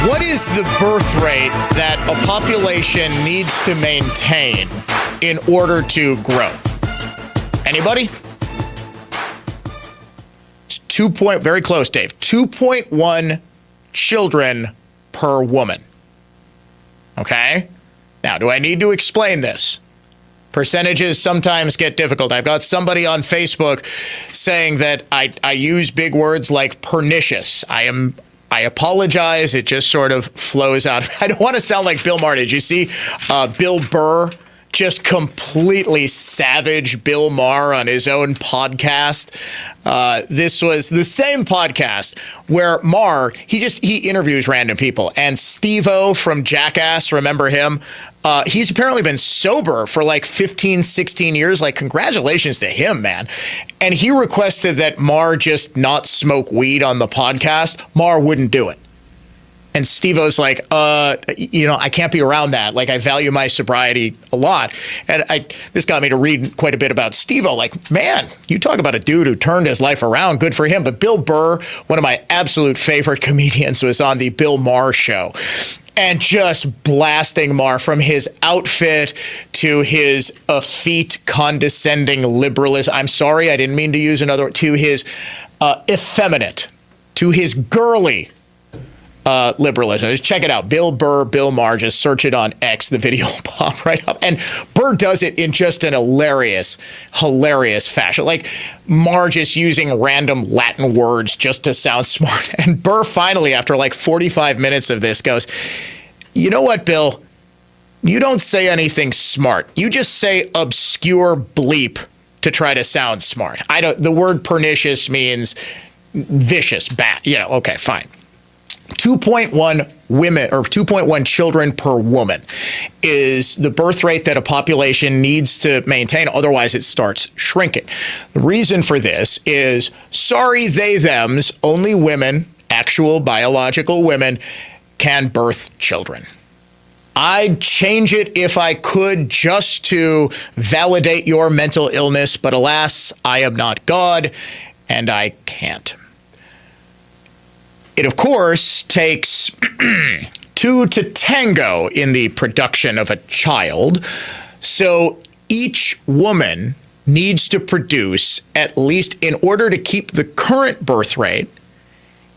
What is the birth rate that a population needs to maintain in order to grow? Anybody? It's very close, Dave. 2.1 children per woman. Okay? Now, do I need to explain this? Percentages sometimes get difficult. I've got somebody on Facebook saying that I use big words like pernicious. I apologize. It just sort of flows out. I don't want to sound like Bill Maher. Did you see Bill Burr just completely savage Bill Maher on his own podcast. This was the same podcast where Maher, he interviews random people. And Steve-O from Jackass, remember him? He's apparently been sober for like 15, 16 years. Like, congratulations to him, man. And he requested that Maher just not smoke weed on the podcast. Maher wouldn't do it. And Steve-O's like, I can't be around that. Like, I value my sobriety a lot. And this got me to read quite a bit about Steve-O. Like, man, you talk about a dude who turned his life around. Good for him. But Bill Burr, one of my absolute favorite comedians, was on the Bill Maher show. And just blasting Maher, from his outfit to his effete, condescending liberalism. I'm sorry, I didn't mean to use another word. To his effeminate, to his girly liberalism. Just check it out. Bill Burr, Bill Maher, just search it on X. The video will pop right up. And Burr does it in just an hilarious fashion. Like, Maher just using random Latin words just to sound smart. And Burr finally, after like 45 minutes of this, goes, you know what, Bill? You don't say anything smart. You just say obscure bleep to try to sound smart. The word pernicious means vicious, bad. Okay, fine. 2.1 women or 2.1 children per woman is the birth rate that a population needs to maintain. Otherwise, it starts shrinking. The reason for this is, sorry, they, thems, only women, actual biological women, can birth children. I'd change it if I could, just to validate your mental illness, but alas, I am not God, and I can't. It, of course, takes two to tango in the production of a child. So each woman needs to produce, at least in order to keep the current birth rate,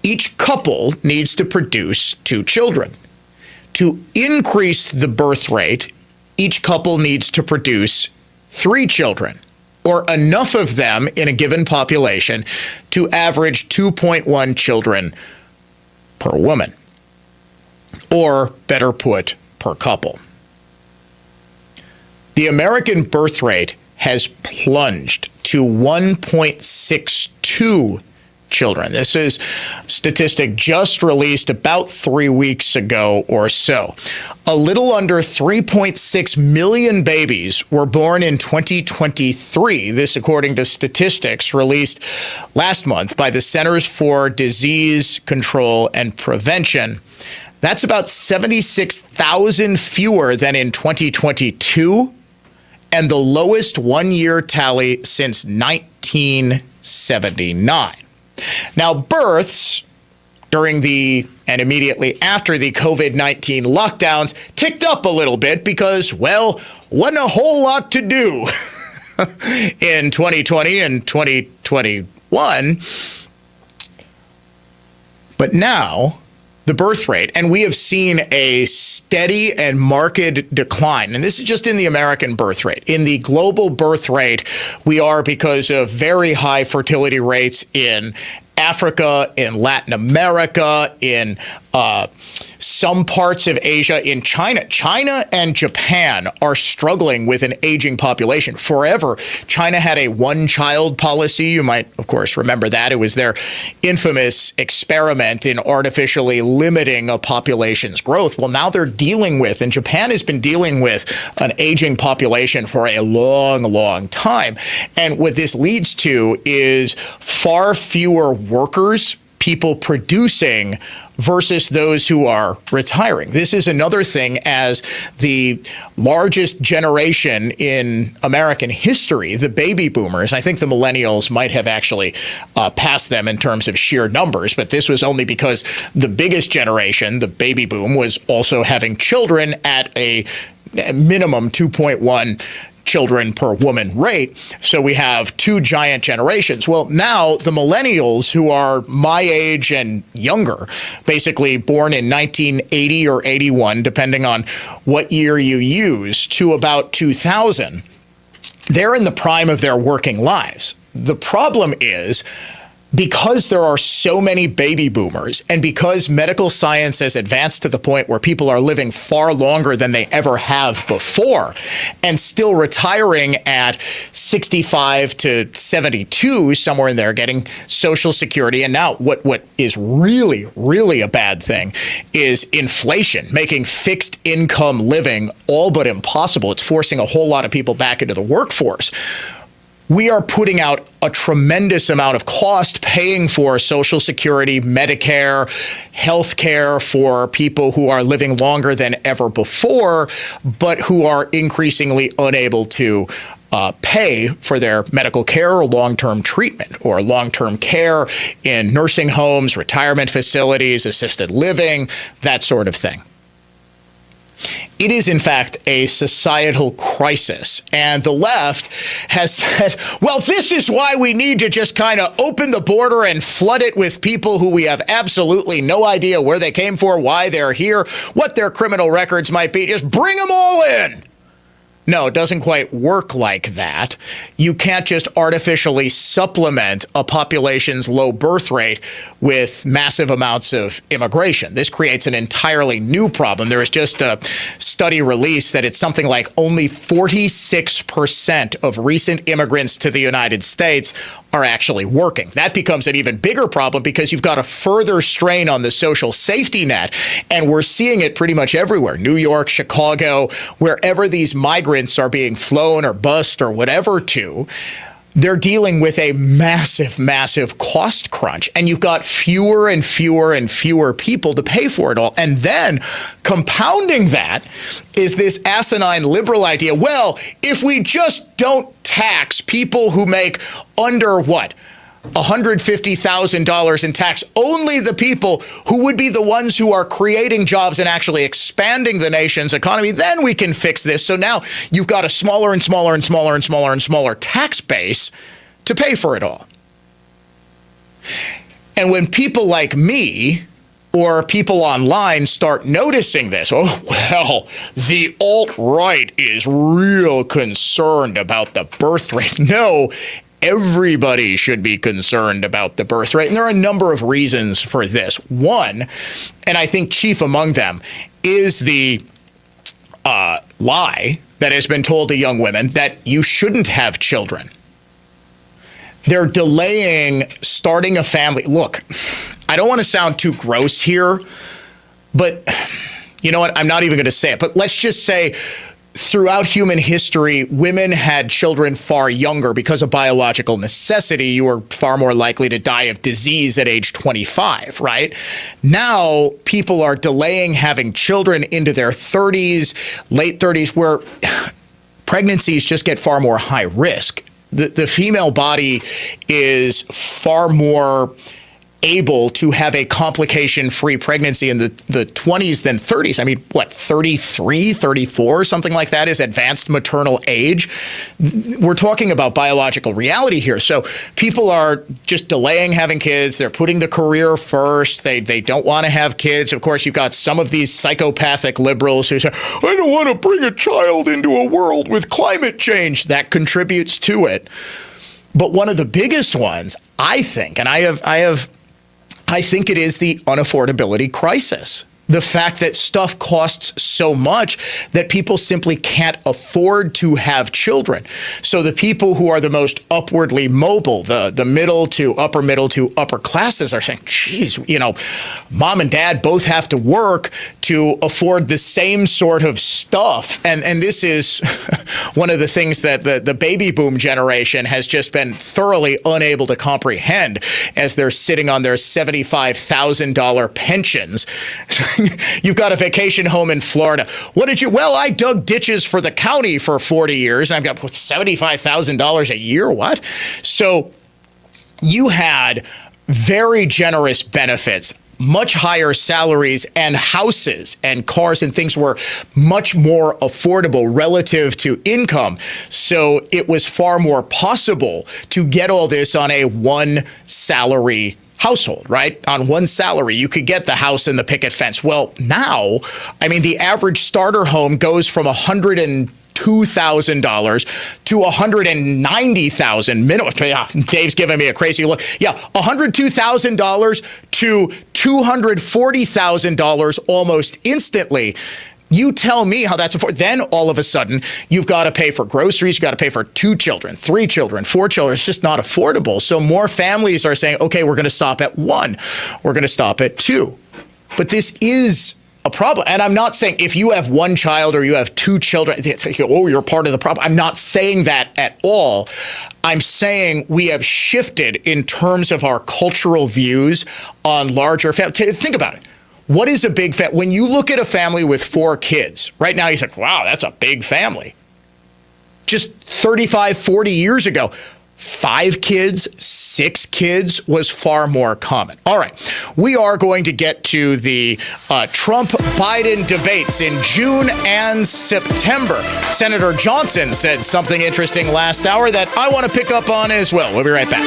each couple needs to produce 2 children. To increase the birth rate, each couple needs to produce 3 children, or enough of them in a given population to average 2.1 children per woman, or better put, per couple. The American birth rate has plunged to 1.62 children. This is a statistic just released about 3 weeks ago or so. A little under 3.6 million babies were born in 2023. This, according to statistics released last month by the Centers for Disease Control and Prevention. That's about 76,000 fewer than in 2022, and the lowest one-year tally since 1979. Now, births during and immediately after the COVID-19 lockdowns ticked up a little bit because, well, wasn't a whole lot to do in 2020 and 2021. But now, the birth rate, and we have seen a steady and marked decline. And this is just in the American birth rate. In the global birth rate, we are, because of very high fertility rates in Africa, in Latin America, in some parts of Asia, in China. China and Japan are struggling with an aging population. Forever, China had a one-child policy. You might, of course, remember that. It was their infamous experiment in artificially limiting a population's growth. Well, now they're dealing with, and Japan has been dealing with, an aging population for a long, long time. And what this leads to is far fewer workers, people producing, versus those who are retiring. This is another thing, as the largest generation in American history, the baby boomers. I think the millennials might have actually passed them in terms of sheer numbers, but this was only because the biggest generation, the baby boom, was also having children at a minimum 2.1 children per woman rate. So we have 2 giant generations. Well, now the millennials, who are my age and younger, basically born in 1980 or 81, depending on what year you use, to about 2000, they're in the prime of their working lives. The problem is because there are so many baby boomers and because medical science has advanced to the point where people are living far longer than they ever have before and still retiring at 65 to 72, somewhere in there, getting Social Security. And now what is really, really a bad thing is inflation, making fixed income living all but impossible. It's forcing a whole lot of people back into the workforce. We are putting out a tremendous amount of cost paying for Social Security, Medicare, health care for people who are living longer than ever before, but who are increasingly unable to pay for their medical care or long-term treatment or long-term care in nursing homes, retirement facilities, assisted living, that sort of thing. It is, in fact, a societal crisis. And the left has said, well, this is why we need to just kind of open the border and flood it with people who we have absolutely no idea where they came from, why they're here, what their criminal records might be. Just bring them all in. No, it doesn't quite work like that. You can't just artificially supplement a population's low birth rate with massive amounts of immigration. This creates an entirely new problem. There is just a study released that it's something like only 46% of recent immigrants to the United States are actually working. That becomes an even bigger problem because you've got a further strain on the social safety net. And we're seeing it pretty much everywhere. New York, Chicago, wherever these migrants are being flown or bused or whatever to, they're dealing with a massive, massive cost crunch. And you've got fewer and fewer and fewer people to pay for it all. And then compounding that is this asinine liberal idea. Well, if we just don't tax people who make under what? $150,000 in tax, only the people who would be the ones who are creating jobs and actually expanding the nation's economy, then we can fix this. So now you've got a smaller and smaller and smaller and smaller and smaller tax base to pay for it all. And when people like me or people online start noticing this, oh, well, the alt-right is real concerned about the birth rate. No, everybody should be concerned about the birth rate. And there are a number of reasons for this. One, and I think chief among them, is the lie that has been told to young women that you shouldn't have children. They're delaying starting a family. Look, I don't want to sound too gross here, but you know what? I'm not even going to say it. But let's just say throughout human history, women had children far younger because of biological necessity. You were far more likely to die of disease at age 25, right? Now, people are delaying having children into their 30s, late 30s, where pregnancies just get far more high risk. The female body is far more able to have a complication-free pregnancy in the 20s than 30s. I mean, what, 33, 34, something like that is advanced maternal age. We're talking about biological reality here. So people are just delaying having kids. They're putting the career first. They don't want to have kids. Of course, you've got some of these psychopathic liberals who say, I don't want to bring a child into a world with climate change. That contributes to it. But one of the biggest ones, I think, and I think it is the unaffordability crisis. The fact that stuff costs so much that people simply can't afford to have children. So the people who are the most upwardly mobile, the middle to upper classes are saying, geez, mom and dad both have to work to afford the same sort of stuff. And this is one of the things that the baby boom generation has just been thoroughly unable to comprehend as they're sitting on their $75,000 pensions. You've got a vacation home in Florida. What did you? Well, I dug ditches for the county for 40 years. And I've got $75,000 a year. What? So you had very generous benefits, much higher salaries, and houses and cars and things were much more affordable relative to income. So it was far more possible to get all this on a one salary household, right? On one salary, you could get the house and the picket fence. Well, now, I mean, the average starter home goes from $120,000 $102,000 to $190,000 minimum. Yeah, Dave's giving me a crazy look. Yeah, $102,000 to $240,000 almost instantly. You tell me how that's affordable. Then all of a sudden, you've got to pay for groceries. You've got to pay for 2 children, 3 children, 4 children. It's just not affordable. So more families are saying, okay, we're going to stop at 1. We're going to stop at 2. But this is a problem. And I'm not saying if you have 1 child or you have 2 children, it's like, oh, you're part of the problem. I'm not saying that at all. I'm saying we have shifted in terms of our cultural views on larger families. Think about it. What is a big family? When you look at a family with 4 kids, right now you think, wow, that's a big family. Just 35, 40 years ago, 5 kids, 6 kids was far more common. All right, we are going to get to the Trump-Biden debates in June and September. Senator Johnson said something interesting last hour that I want to pick up on as well. We'll be right back.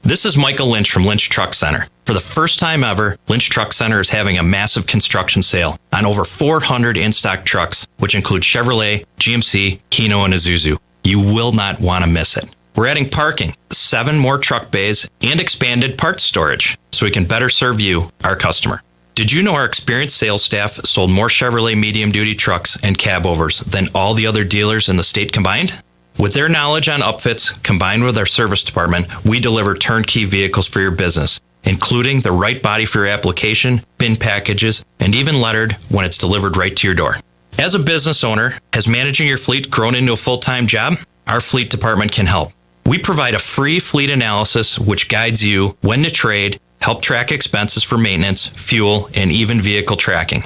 This is Michael Lynch from Lynch Truck Center. For the first time ever, Lynch Truck Center is having a massive construction sale on over 400 in-stock trucks, which include Chevrolet, GMC, Hino, and Isuzu. You will not want to miss it. We're adding parking, 7 more truck bays, and expanded parts storage, so we can better serve you, our customer. Did you know our experienced sales staff sold more Chevrolet medium-duty trucks and cab overs than all the other dealers in the state combined? With their knowledge on upfits, combined with our service department, we deliver turnkey vehicles for your business, including the right body for your application, bin packages, and even lettered when it's delivered right to your door. As a business owner, has managing your fleet grown into a full-time job? Our fleet department can help. We provide a free fleet analysis which guides you when to trade, help track expenses for maintenance, fuel, and even vehicle tracking.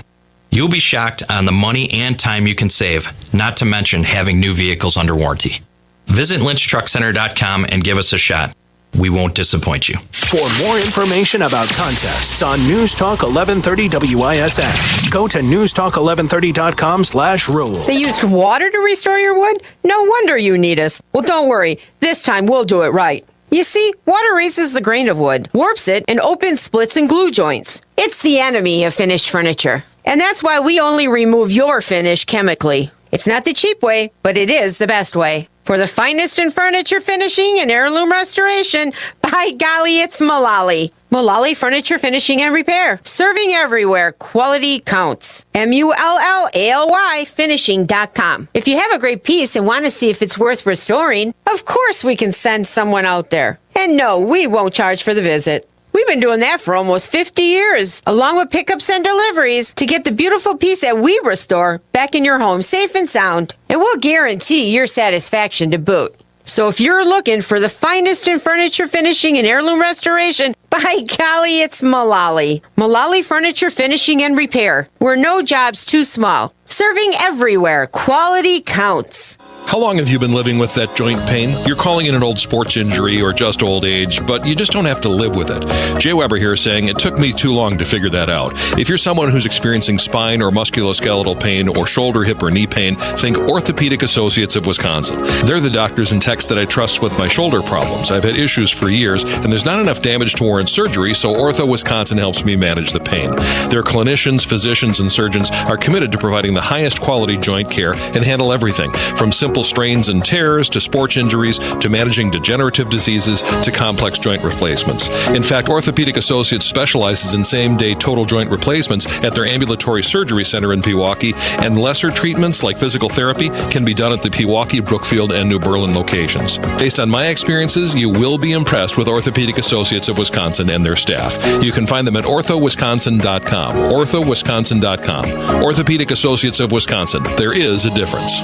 You'll be shocked on the money and time you can save, not to mention having new vehicles under warranty. Visit lynchtruckcenter.com and give us a shot. We won't disappoint you.
For more information about contests on News Talk 1130 WISN, go to newstalk1130.com/rules.
They used water to restore your wood? No wonder you need us. Well, don't worry. This time we'll do it right. You see, water raises the grain of wood, warps it, and opens splits and glue joints. It's the enemy of finished furniture. And that's why we only remove your finish chemically. It's not the cheap way, but it is the best way. For the finest in furniture finishing and heirloom restoration, by golly, it's Mullally. Mullally Furniture Finishing and Repair. Serving everywhere. Quality counts. MULLALY finishing.com. If you have a great piece and want to see if it's worth restoring, of course we can send someone out there. And no, we won't charge for the visit. We've been doing that for almost 50 years, along with pickups and deliveries, to get the beautiful piece that we restore back in your home safe and sound. And we'll guarantee your satisfaction to boot. So if you're looking for the finest in furniture finishing and heirloom restoration, by golly, it's Mullally. Mullally Furniture Finishing and Repair. We're no job's too small. Serving everywhere. Quality counts.
How long have you been living with that joint pain? You're calling it an old sports injury or just old age, but you just don't have to live with it. Jay Weber here saying it took me too long to figure that out. If you're someone who's experiencing spine or musculoskeletal pain or shoulder, hip, or knee pain, think Orthopedic Associates of Wisconsin. They're the doctors and techs that I trust with my shoulder problems. I've had issues for years, and there's not enough damage to warrant surgery, so Ortho Wisconsin helps me manage the pain. Their clinicians, physicians, and surgeons are committed to providing the highest quality joint care and handle everything from simple strains and tears to sports injuries to managing degenerative diseases to complex joint replacements. In fact, Orthopedic Associates specializes in same-day total joint replacements at their ambulatory surgery center in Pewaukee, and lesser treatments like physical therapy can be done at the Pewaukee, Brookfield, and New Berlin locations. Based on my experiences, you will be impressed with Orthopedic Associates of Wisconsin and their staff. You can find them at orthowisconsin.com. orthowisconsin.com. Orthopedic Associates of Wisconsin. There is a difference.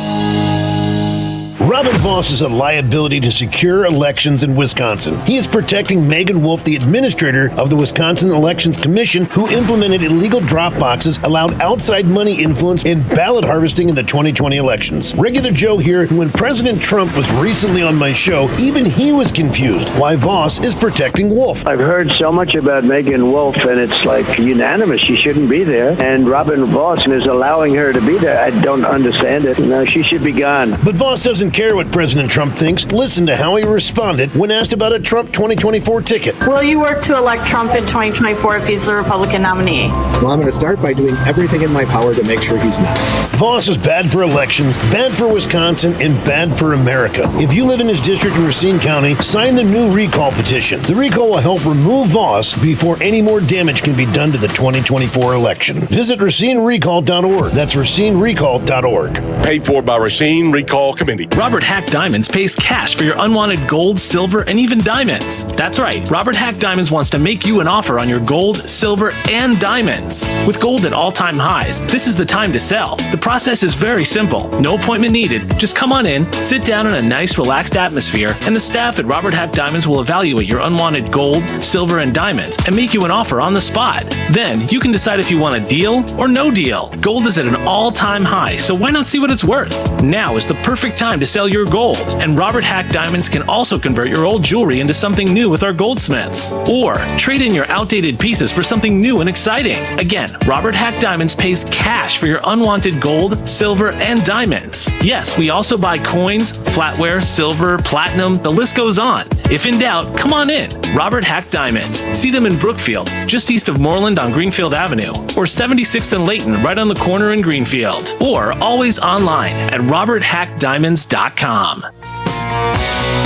Robin Voss is a liability to secure elections in Wisconsin. He is protecting Megan Wolf, the administrator of the Wisconsin Elections Commission, who implemented illegal drop boxes, allowed outside money influence, and ballot harvesting in the 2020 elections. Regular Joe here, when President Trump was recently on my show, even he was confused why Voss is protecting Wolf.
I've heard so much about Megan Wolf, and it's like unanimous. She shouldn't be there. And Robin Voss is allowing her to be there. I don't understand it. No, she should be gone.
But Voss doesn't doesn't care what President Trump thinks. Listen to how he responded when asked about a Trump 2024 ticket.
Will you work to elect Trump in 2024 if he's the Republican nominee?
Well, I'm going to start by doing everything in my power to make sure he's not.
Voss is bad for elections, bad for Wisconsin, and bad for America. If you live in his district in Racine County, sign the new recall petition. The recall will help remove Voss before any more damage can be done to the 2024 election. Visit RacineRecall.org. That's RacineRecall.org.
Paid for by Racine Recall Committee.
Robert Hack Diamonds pays cash for your unwanted gold, silver, and even diamonds. That's right. Robert Hack Diamonds wants to make you an offer on your gold, silver, and diamonds. With gold at all-time highs, this is the time to sell. The process is very simple. No appointment needed. Just come on in, sit down in a nice, relaxed atmosphere, and the staff at Robert Hack Diamonds will evaluate your unwanted gold, silver, and diamonds and make you an offer on the spot. Then you can decide if you want a deal or no deal. Gold is at an all-time high, so why not see what it's worth? Now is the perfect time to sell your gold, and Robert Hack Diamonds can also convert your old jewelry into something new with our goldsmiths. Or trade in your outdated pieces for something new and exciting. Again, Robert Hack Diamonds pays cash for your unwanted gold, silver, and diamonds. Yes, we also buy coins, flatware, silver, platinum, the list goes on. If in doubt, come on in. Robert Hack Diamonds. See them in Brookfield, just east of Moreland on Greenfield Avenue, or 76th and Layton, right on the corner in Greenfield, or always online at roberthackdiamonds.com.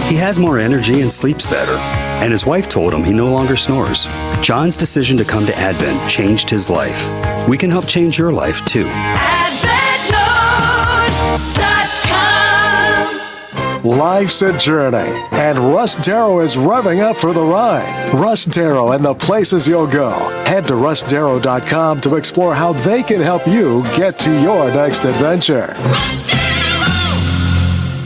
He has more energy and sleeps better, and his wife told him he no longer snores. John's decision to come to Advent changed his life. We can help change your life, too.
Life's a journey, and Russ Darrow is revving up for the ride. Russ Darrow and the places you'll go. Head to russdarrow.com to explore how they can help you get to your next adventure.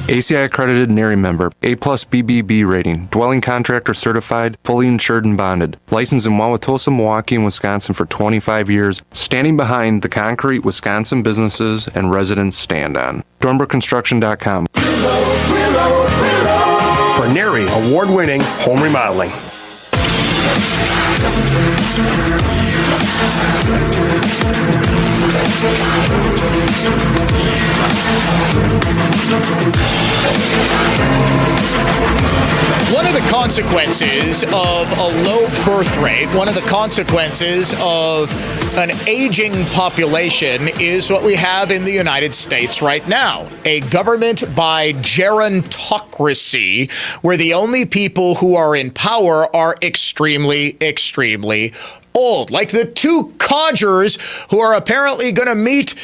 ACI accredited NARI member, A+ BBB rating, dwelling contractor certified, fully insured and bonded, licensed in Wauwatosa, Milwaukee, and Wisconsin for 25 years, standing behind the concrete Wisconsin businesses and residents stand on. DornbrookConstruction.com.
For NARI award-winning home remodeling.
One of the consequences of a low birth rate, one of the consequences of an aging population is what we have in the United States right now. A government by gerontocracy, where the only people who are in power are extremely, extremely old. Like the two codgers who are apparently going to meet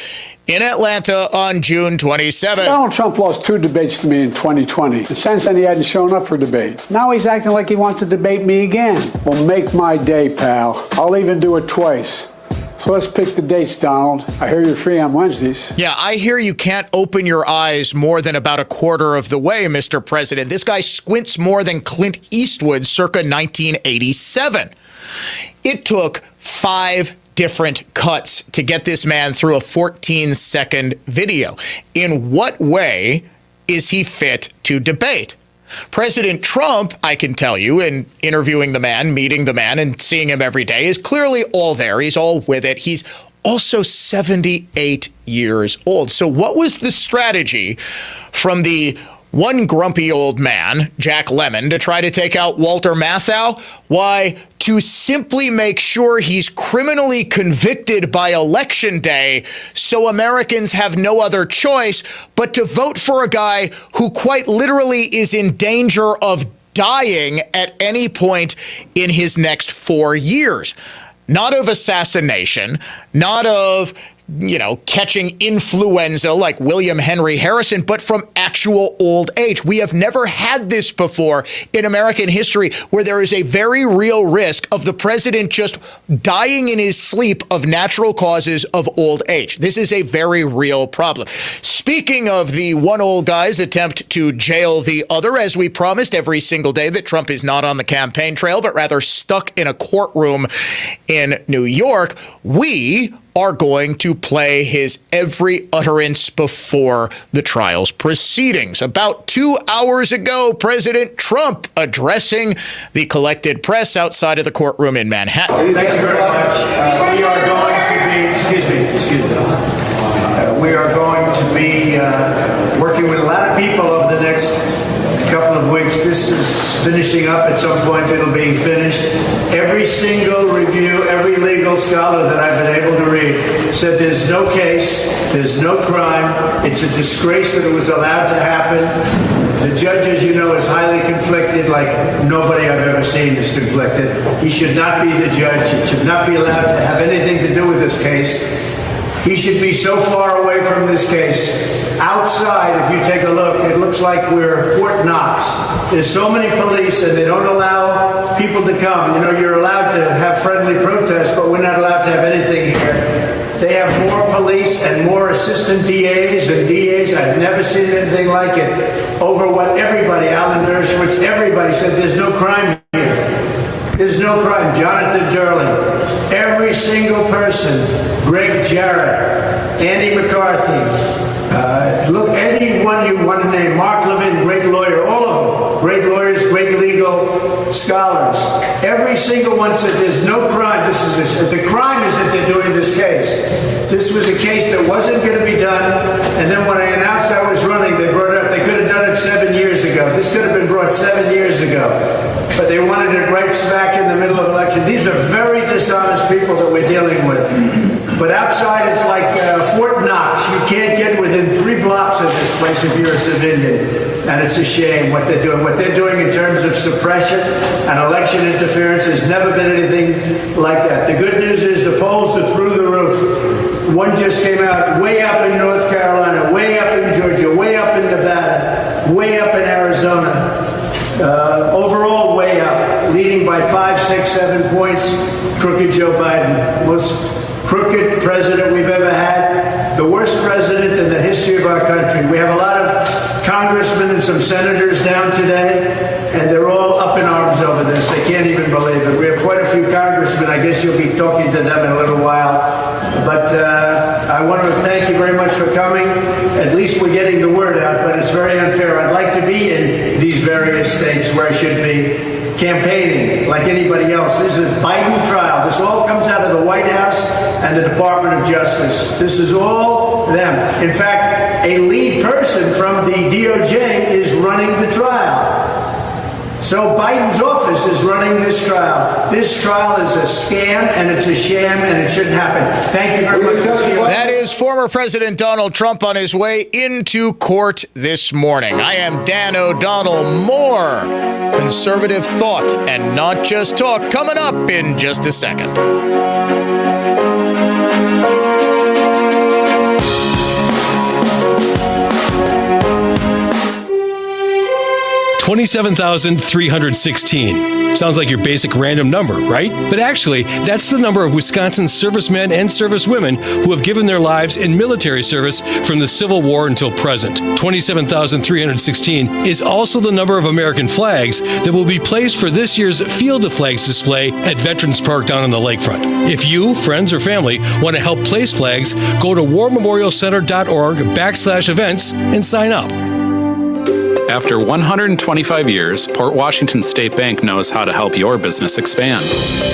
in Atlanta on June 27th.
Donald Trump lost 2 debates to me in 2020. And since then, he hadn't shown up for debate. Now he's acting like he wants to debate me again. Well, make my day, pal. I'll even do it twice. So let's pick the dates, Donald. I hear you're free on Wednesdays.
Yeah, I hear you can't open your eyes more than about a quarter of the way, Mr. President. This guy squints more than Clint Eastwood circa 1987. It took 5 different cuts to get this man through a 14-second video. In what way is he fit to debate? President Trump, I can tell you, in interviewing the man, meeting the man, and seeing him every day, is clearly all there. He's all with it. He's also 78 years old. So what was the strategy from the one grumpy old man, Jack Lemmon, to try to take out Walter Matthau? Why, to simply make sure he's criminally convicted by Election Day so Americans have no other choice but to vote for a guy who quite literally is in danger of dying at any point in his next 4 years. Not of assassination, not of, catching influenza like William Henry Harrison, but from actual old age. We have never had this before in American history, where there is a very real risk of the president just dying in his sleep of natural causes of old age. This is a very real problem. Speaking of the one old guy's attempt to jail the other, as we promised every single day that Trump is not on the campaign trail, but rather stuck in a courtroom in New York, we are going to play his every utterance before the trial's proceedings. About 2 hours ago, President Trump addressing the collected press outside of the courtroom in Manhattan.
Thank you very much. We are going to be, we are going to be working with a lot of people over couple of weeks. This is finishing up. At some point it'll be finished. Every single review, every legal scholar that I've been able to read said there's no case, there's no crime. It's a disgrace that it was allowed to happen. The judge, as you know, is highly conflicted, like nobody I've ever seen is conflicted. He should not be the judge. He should not be allowed to have anything to do with this case. He should be so far away from this case. Outside, if you take a look, it looks like we're Fort Knox. There's so many police and they don't allow people to come. You know, you're allowed to have friendly protests, but we're not allowed to have anything here. They have more police and more assistant DAs and DAs. I've never seen anything like it. Over what everybody, Alan Dershowitz, everybody said there's no crime here. There's no crime. Jonathan Durley, every single person, Greg Jarrett, Andy McCarthy, look, anyone you want to name, Mark Levin, great lawyer, all of them, great lawyers, great legal scholars. Every single one said there's no crime. The crime is that they're doing this case. This was a case that wasn't going to be done, and then when I announced I was running, they brought it up. They could have done it 7 years ago. This could have been brought 7 years ago, but they wanted it right smack in the middle of election. These are very dishonest people that we're dealing with. But outside, it's like Fort Knox. You can't get within 3 blocks of this place if you're a civilian. And it's a shame what they're doing. What they're doing in terms of suppression and election interference has never been anything like that. The good news is the polls are through the roof. One just came out way up in North Carolina, way up in Georgia, way up in Nevada, way up in Arizona. Overall, way up, leading by 5, 6, 7 points. Crooked Joe Biden. Most crooked president we've ever had, the worst president in the history of our country. We have a lot of congressmen and some senators down today, and they're all up in arms over this. They can't even believe it. We have quite a few congressmen. I guess you'll be talking to them in a little while. But I want to thank you very much for coming. At least we're getting the word out, but it's very unfair. I'd like to be in these various states where I should be campaigning like anybody else. This is a Biden trial. This all comes out of the White House and the Department of Justice. This is all them. In fact, a lead person from the DOJ is running the trial. So Biden's office is running this trial. This trial is a scam, and it's a sham, and it shouldn't happen. Thank you very much.
That is former President Donald Trump on his way into court this morning. I am Dan O'Donnell. More conservative thought and not just talk coming up in just a second.
27,316. Sounds like your basic random number, right? But actually, that's the number of Wisconsin servicemen and servicewomen who have given their lives in military service from the Civil War until present. 27,316 is also the number of American flags that will be placed for this year's Field of Flags display at Veterans Park down on the lakefront. If you, friends, or family want to help place flags, go to warmemorialcenter.org/events and sign up.
After 125 years, Port Washington State Bank knows how to help your business expand.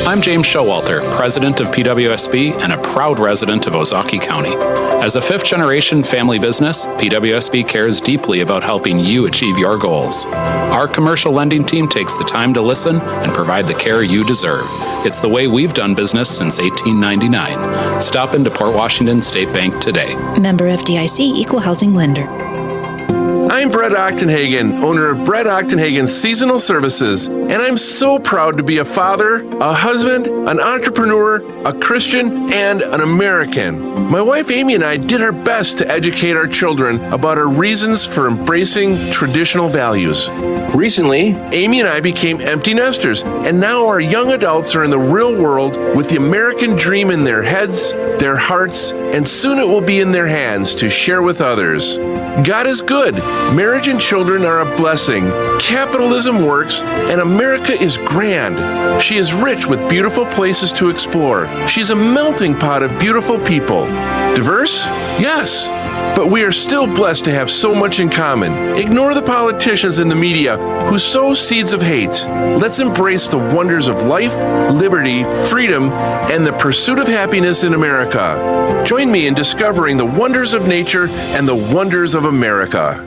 I'm James Showalter, president of PWSB and a proud resident of Ozaukee County. As a fifth-generation family business, PWSB cares deeply about helping you achieve your goals. Our commercial lending team takes the time to listen and provide the care you deserve. It's the way we've done business since 1899. Stop into Port Washington State Bank today.
Member FDIC, Equal Housing Lender.
I'm Brett Ochtenhagen, owner of Brett Ochtenhagen Seasonal Services, and I'm so proud to be a father, a husband, an entrepreneur, a Christian, and an American. My wife Amy and I did our best to educate our children about our reasons for embracing traditional values. Recently, Amy and I became empty nesters, and now our young adults are in the real world with the American dream in their heads, their hearts, and soon it will be in their hands to share with others. God is good. Marriage and children are a blessing. Capitalism works, and America is grand. She is rich with beautiful places to explore. She's a melting pot of beautiful people. Diverse? Yes. But we are still blessed to have so much in common. Ignore the politicians and the media who sow seeds of hate. Let's embrace the wonders of life, liberty, freedom, and the pursuit of happiness in America. Join me in discovering the wonders of nature and the wonders of America.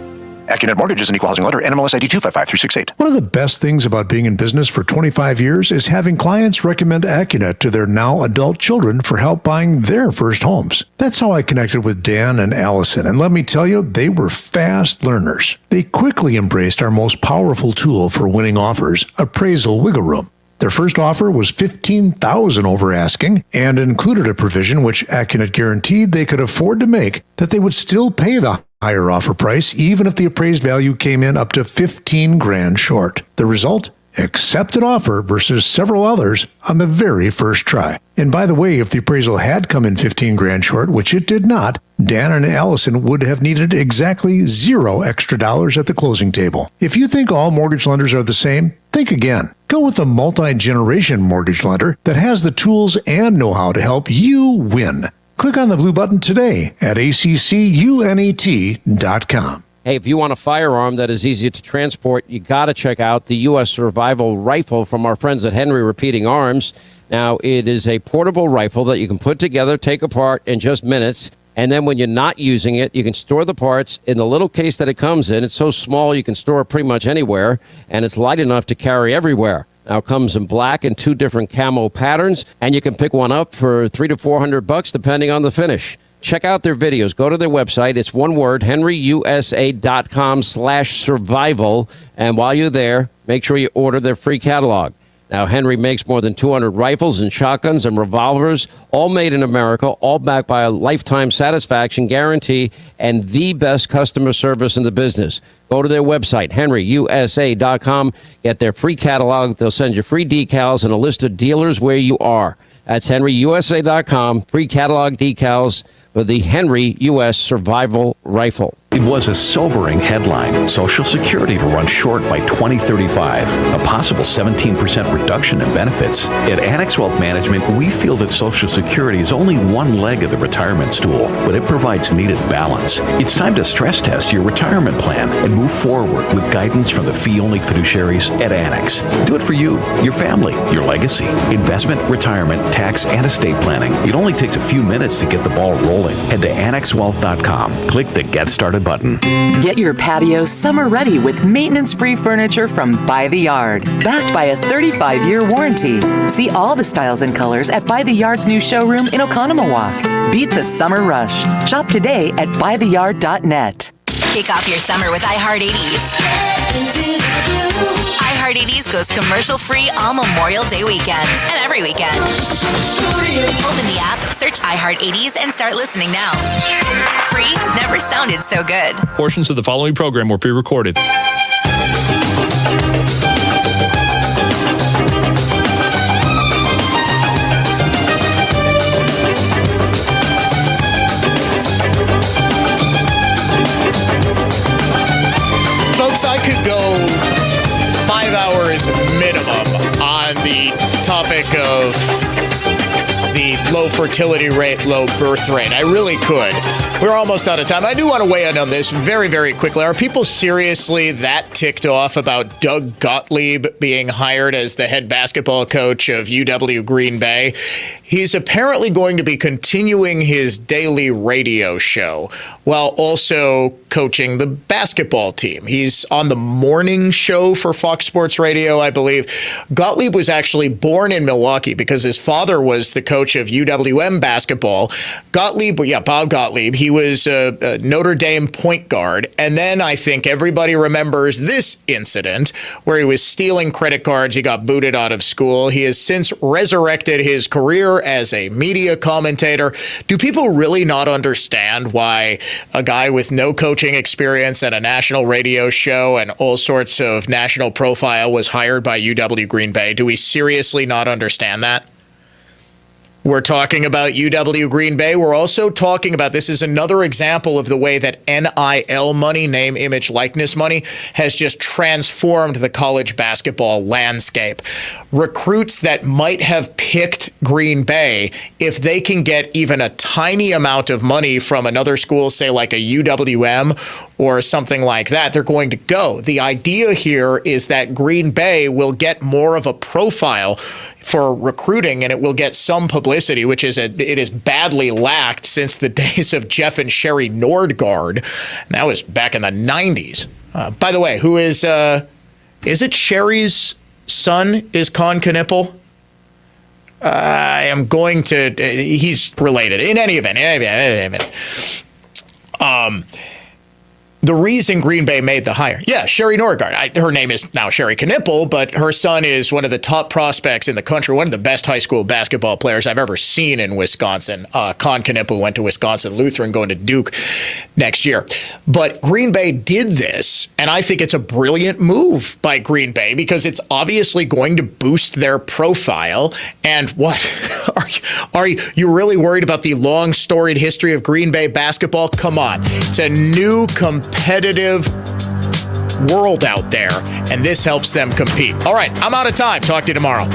AccuNet Mortgage is an equal housing lender. NMLS ID 255368.
One of the best things about being in business for 25 years is having clients recommend AccuNet to their now adult children for help buying their first homes. That's how I connected with Dan and Allison, and let me tell you, they were fast learners. They quickly embraced our most powerful tool for winning offers, Appraisal Wiggle Room. Their first offer was $15,000 over asking and included a provision which AccuNet guaranteed they could afford to make, that they would still pay the higher offer price even if the appraised value came in up to $15,000 short. The result? Accepted offer versus several others on the very first try. And by the way, if the appraisal had come in $15,000 short, which it did not, Dan and Allison would have needed exactly $0 extra at the closing table. If you think all mortgage lenders are the same, think again. Go with a multi-generation mortgage lender that has the tools and know-how to help you win. Click on the blue button today at accunet.com.
Hey, if you want a firearm that is easy to transport, you got to check out the U.S. Survival Rifle from our friends at Henry Repeating Arms. Now, it is a portable rifle that you can put together, take apart in just minutes. And then when you're not using it, you can store the parts in the little case that it comes in. It's so small you can store it pretty much anywhere, and it's light enough to carry everywhere. Now, it comes in black and 2 different camo patterns, and you can pick one up for $300 to $400 depending on the finish. Check out their videos. Go to their website. It's one word, henryusa.com/survival. And while you're there, make sure you order their free catalog. Now, Henry makes more than 200 rifles and shotguns and revolvers, all made in America, all backed by a lifetime satisfaction guarantee and the best customer service in the business. Go to their website, henryusa.com. Get their free catalog. They'll send you free decals and a list of dealers where you are. That's henryusa.com. Free catalog decals for the Henry U.S. Survival Rifle.
It was a sobering headline. Social Security to run short by 2035. A possible 17% reduction in benefits. At Annex Wealth Management, we feel that Social Security is only one leg of the retirement stool, but it provides needed balance. It's time to stress test your retirement plan and move forward with guidance from the fee-only fiduciaries at Annex. Do it for you, your family, your legacy. Investment, retirement, tax, and estate planning. It only takes a few minutes to get the ball rolling. Head to annexwealth.com. Click the Get Started button.
Get your patio summer ready with maintenance-free furniture from By the Yard, backed by a 35-year warranty. See all the styles and colors at By the Yard's new showroom in Oconomowoc. Beat the summer rush. Shop today at buytheyard.net.
Kick off your summer with iHeart80s. iHeart80s goes commercial-free all Memorial Day weekend and every weekend. Open the app, search iHeart80s, and start listening now. Free never sounded so good.
Portions of the following program were pre-recorded.
Folks, I could go 5 hours minimum on the topic of the low fertility rate, low birth rate. I really could. We're almost out of time. I do want to weigh in on this very, very quickly. Are people seriously that ticked off about Doug Gottlieb being hired as the head basketball coach of UW Green Bay? He's apparently going to be continuing his daily radio show while also coaching the basketball team. He's on the morning show for Fox Sports Radio, I believe. Gottlieb was actually born in Milwaukee because his father was the coach of UWM basketball. Bob Gottlieb, he was a Notre Dame point guard. And then I think everybody remembers this incident where he was stealing credit cards. He got booted out of school. He has since resurrected his career as a media commentator. Do people really not understand why a guy with no coaching experience and a national radio show and all sorts of national profile was hired by UW Green Bay? Do we seriously not understand that? We're talking about UW Green Bay. We're also talking about, this is another example of the way that NIL money, name, image, likeness money, has just transformed the college basketball landscape. Recruits that might have picked Green Bay, if they can get even a tiny amount of money from another school, say like a UWM or something like that, they're going to go. The idea here is that Green Bay will get more of a profile for recruiting, and it will get some publicity, which is it is badly lacked since the days of Jeff and Sherry Nordgaard. That was back in the 90s. By the way, who is it Sherry's son is Con Knipple? I am going to, he's related. In any event. The reason Green Bay made the hire. Yeah, Sherry Norgard. Her name is now Sherry Knipple, but her son is one of the top prospects in the country, one of the best high school basketball players I've ever seen in Wisconsin. Con Knipple went to Wisconsin Lutheran, going to Duke next year. But Green Bay did this, and I think it's a brilliant move by Green Bay because it's obviously going to boost their profile. And what? Are you really worried about the long storied history of Green Bay basketball? Come on. It's a new competitive world out there, and this helps them compete. All right, I'm out of time. Talk to you tomorrow.